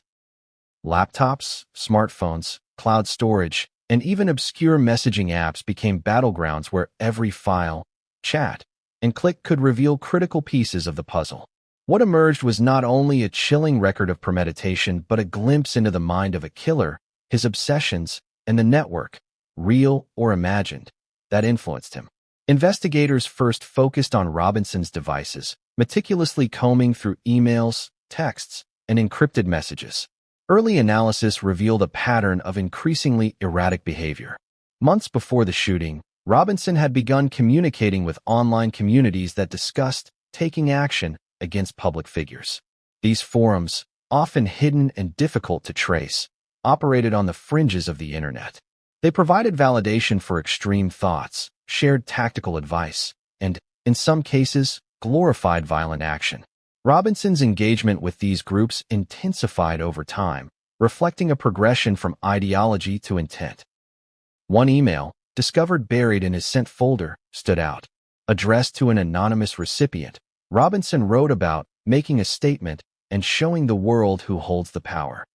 Laptops, smartphones, cloud storage, and even obscure messaging apps became battlegrounds where every file, chat, and click could reveal critical pieces of the puzzle. What emerged was not only a chilling record of premeditation, but a glimpse into the mind of a killer, his obsessions, and the network, real or imagined, that influenced him. Investigators first focused on Robinson's devices, meticulously combing through emails, texts, and encrypted messages. Early analysis revealed a pattern of increasingly erratic behavior. Months before the shooting, Robinson had begun communicating with online communities that discussed taking action against public figures. These forums, often hidden and difficult to trace, operated on the fringes of the internet. They provided validation for extreme thoughts, shared tactical advice, and, in some cases, glorified violent action. Robinson's engagement with these groups intensified over time, reflecting a progression from ideology to intent. One email, discovered buried in his sent folder, stood out. Addressed to an anonymous recipient, Robinson wrote about making a statement and showing the world who holds the power.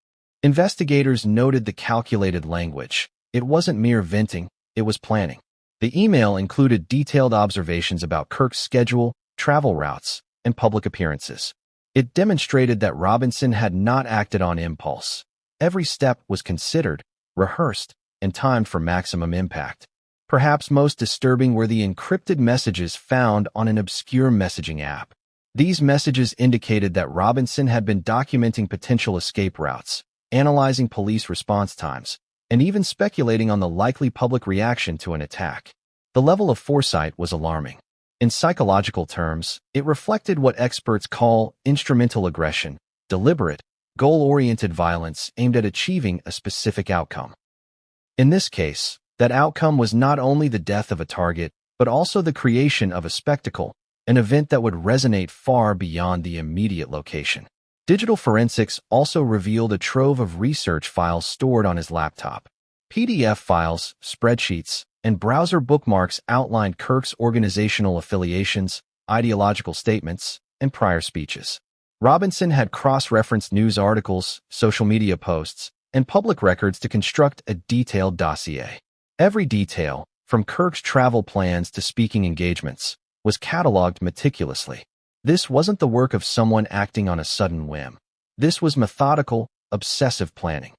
Investigators noted the calculated language. It wasn't mere venting, it was planning. The email included detailed observations about Kirk's schedule, travel routes, and public appearances. It demonstrated that Robinson had not acted on impulse. Every step was considered, rehearsed, and timed for maximum impact. Perhaps most disturbing were the encrypted messages found on an obscure messaging app. These messages indicated that Robinson had been documenting potential escape routes, analyzing police response times, and even speculating on the likely public reaction to an attack. The level of foresight was alarming. In psychological terms, it reflected what experts call instrumental aggression, deliberate, goal-oriented violence aimed at achieving a specific outcome. In this case, that outcome was not only the death of a target, but also the creation of a spectacle, an event that would resonate far beyond the immediate location. Digital forensics also revealed a trove of research files stored on his laptop. PDF files, spreadsheets, and browser bookmarks outlined Kirk's organizational affiliations, ideological statements, and prior speeches. Robinson had cross-referenced news articles, social media posts, and public records to construct a detailed dossier. Every detail, from Kirk's travel plans to speaking engagements, was cataloged meticulously. This wasn't the work of someone acting on a sudden whim. This was methodical, obsessive planning.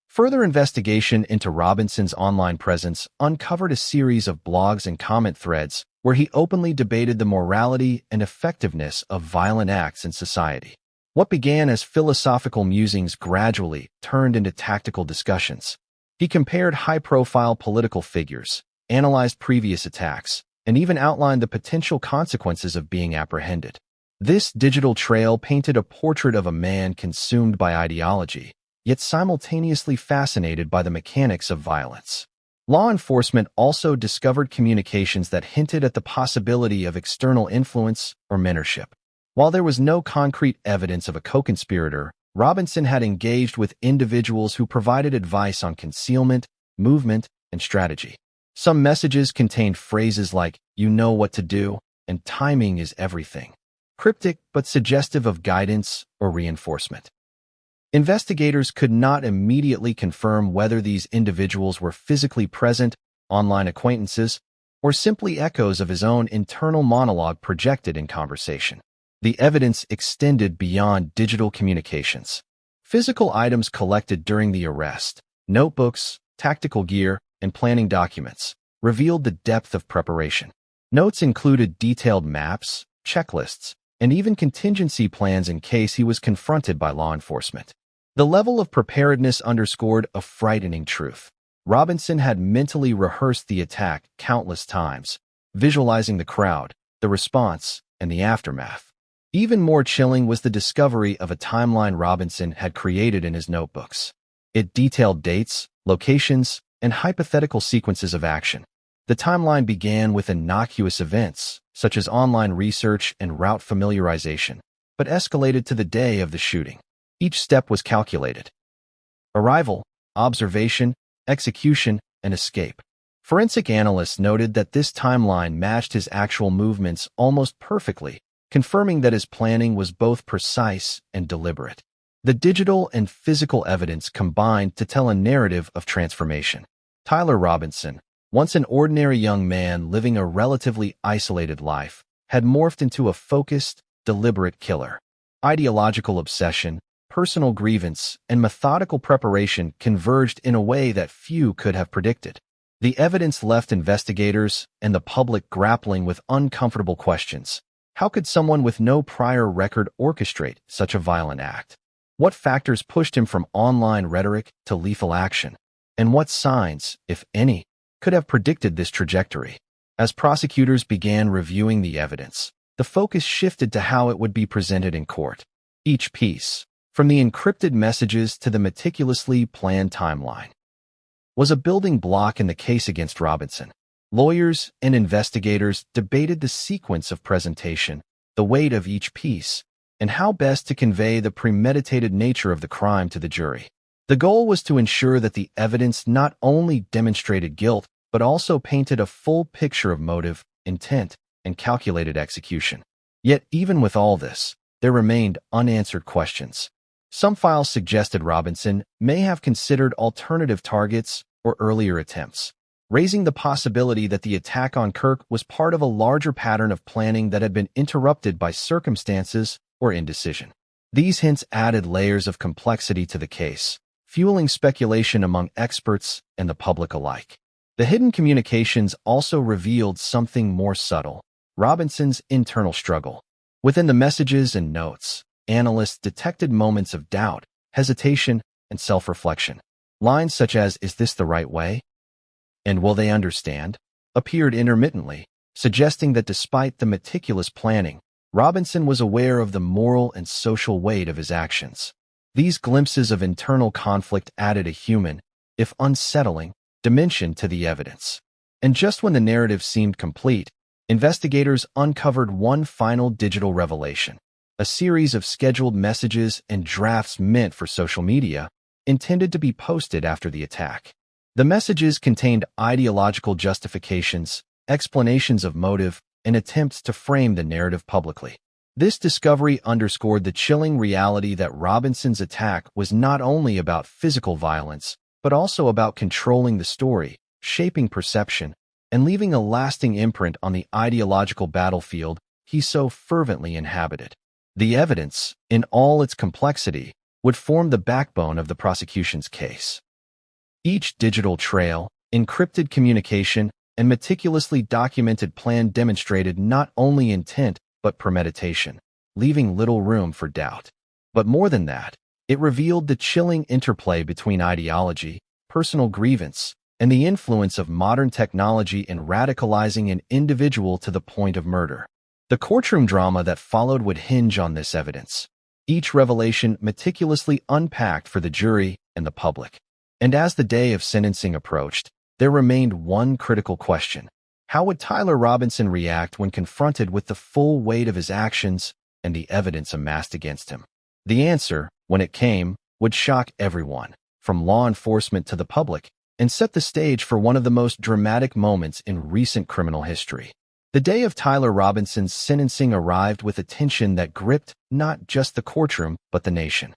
Further investigation into Robinson's online presence uncovered a series of blogs and comment threads where he openly debated the morality and effectiveness of violent acts in society. What began as philosophical musings gradually turned into tactical discussions. He compared high-profile political figures, analyzed previous attacks, and even outlined the potential consequences of being apprehended. This digital trail painted a portrait of a man consumed by ideology, yet simultaneously fascinated by the mechanics of violence. Law enforcement also discovered communications that hinted at the possibility of external influence or mentorship. While there was no concrete evidence of a co-conspirator, Robinson had engaged with individuals who provided advice on concealment, movement, and strategy. Some messages contained phrases like, "You know what to do," and "timing is everything," cryptic but suggestive of guidance or reinforcement. Investigators could not immediately confirm whether these individuals were physically present, online acquaintances, or simply echoes of his own internal monologue projected in conversation. The evidence extended beyond digital communications. Physical items collected during the arrest, notebooks, tactical gear, and planning documents, revealed the depth of preparation. Notes included detailed maps, checklists, and even contingency plans in case he was confronted by law enforcement. The level of preparedness underscored a frightening truth. Robinson had mentally rehearsed the attack countless times, visualizing the crowd, the response, and the aftermath. Even more chilling was the discovery of a timeline Robinson had created in his notebooks. It detailed dates, locations, and hypothetical sequences of action. The timeline began with innocuous events, such as online research and route familiarization, but escalated to the day of the shooting. Each step was calculated. Arrival, observation, execution, and escape. Forensic analysts noted that this timeline matched his actual movements almost perfectly, confirming that his planning was both precise and deliberate. The digital and physical evidence combined to tell a narrative of transformation. Tyler Robinson, once an ordinary young man living a relatively isolated life, had morphed into a focused, deliberate killer. Ideological obsession, personal grievance, and methodical preparation converged in a way that few could have predicted. The evidence left investigators and the public grappling with uncomfortable questions. How could someone with no prior record orchestrate such a violent act? What factors pushed him from online rhetoric to lethal action? And what signs, if any, could have predicted this trajectory? As prosecutors began reviewing the evidence, the focus shifted to how it would be presented in court. Each piece, from the encrypted messages to the meticulously planned timeline, was a building block in the case against Robinson. Lawyers and investigators debated the sequence of presentation, the weight of each piece, and how best to convey the premeditated nature of the crime to the jury. The goal was to ensure that the evidence not only demonstrated guilt, but also painted a full picture of motive, intent, and calculated execution. Yet, even with all this, there remained unanswered questions. Some files suggested Robinson may have considered alternative targets or earlier attempts, raising the possibility that the attack on Kirk was part of a larger pattern of planning that had been interrupted by circumstances or indecision. These hints added layers of complexity to the case, fueling speculation among experts and the public alike. The hidden communications also revealed something more subtle: Robinson's internal struggle. Within the messages and notes, analysts detected moments of doubt, hesitation, and self-reflection. Lines such as, "Is this the right way?" and "Will they understand?" appeared intermittently, suggesting that despite the meticulous planning, Robinson was aware of the moral and social weight of his actions. These glimpses of internal conflict added a human, if unsettling, dimension to the evidence. And just when the narrative seemed complete, investigators uncovered one final digital revelation: a series of scheduled messages and drafts meant for social media, intended to be posted after the attack. The messages contained ideological justifications, explanations of motive, and attempts to frame the narrative publicly. This discovery underscored the chilling reality that Robinson's attack was not only about physical violence, but also about controlling the story, shaping perception, and leaving a lasting imprint on the ideological battlefield he so fervently inhabited. The evidence, in all its complexity, would form the backbone of the prosecution's case. Each digital trail, encrypted communication, and meticulously documented plan demonstrated not only intent but premeditation, leaving little room for doubt. But more than that, it revealed the chilling interplay between ideology, personal grievance, and the influence of modern technology in radicalizing an individual to the point of murder. The courtroom drama that followed would hinge on this evidence, each revelation meticulously unpacked for the jury and the public. And as the day of sentencing approached, there remained one critical question. How would Tyler Robinson react when confronted with the full weight of his actions and the evidence amassed against him? The answer, when it came, would shock everyone, from law enforcement to the public, and set the stage for one of the most dramatic moments in recent criminal history. The day of Tyler Robinson's sentencing arrived with a tension that gripped not just the courtroom, but the nation.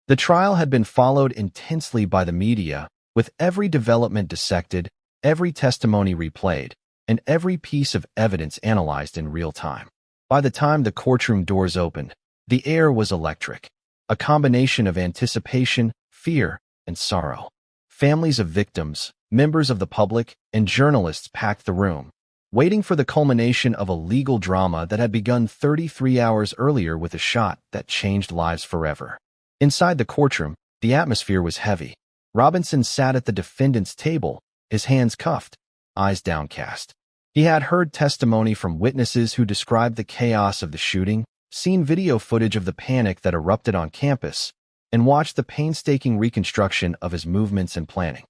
The trial had been followed intensely by the media, with every development dissected, every testimony replayed, and every piece of evidence analyzed in real time. By the time the courtroom doors opened, the air was electric, a combination of anticipation, fear, and sorrow. Families of victims, members of the public, and journalists packed the room, waiting for the culmination of a legal drama that had begun 33 hours earlier with a shot that changed lives forever. Inside the courtroom, the atmosphere was heavy. Robinson sat at the defendant's table, his hands cuffed, eyes downcast. He had heard testimony from witnesses who described the chaos of the shooting, seen video footage of the panic that erupted on campus, and watched the painstaking reconstruction of his movements and planning.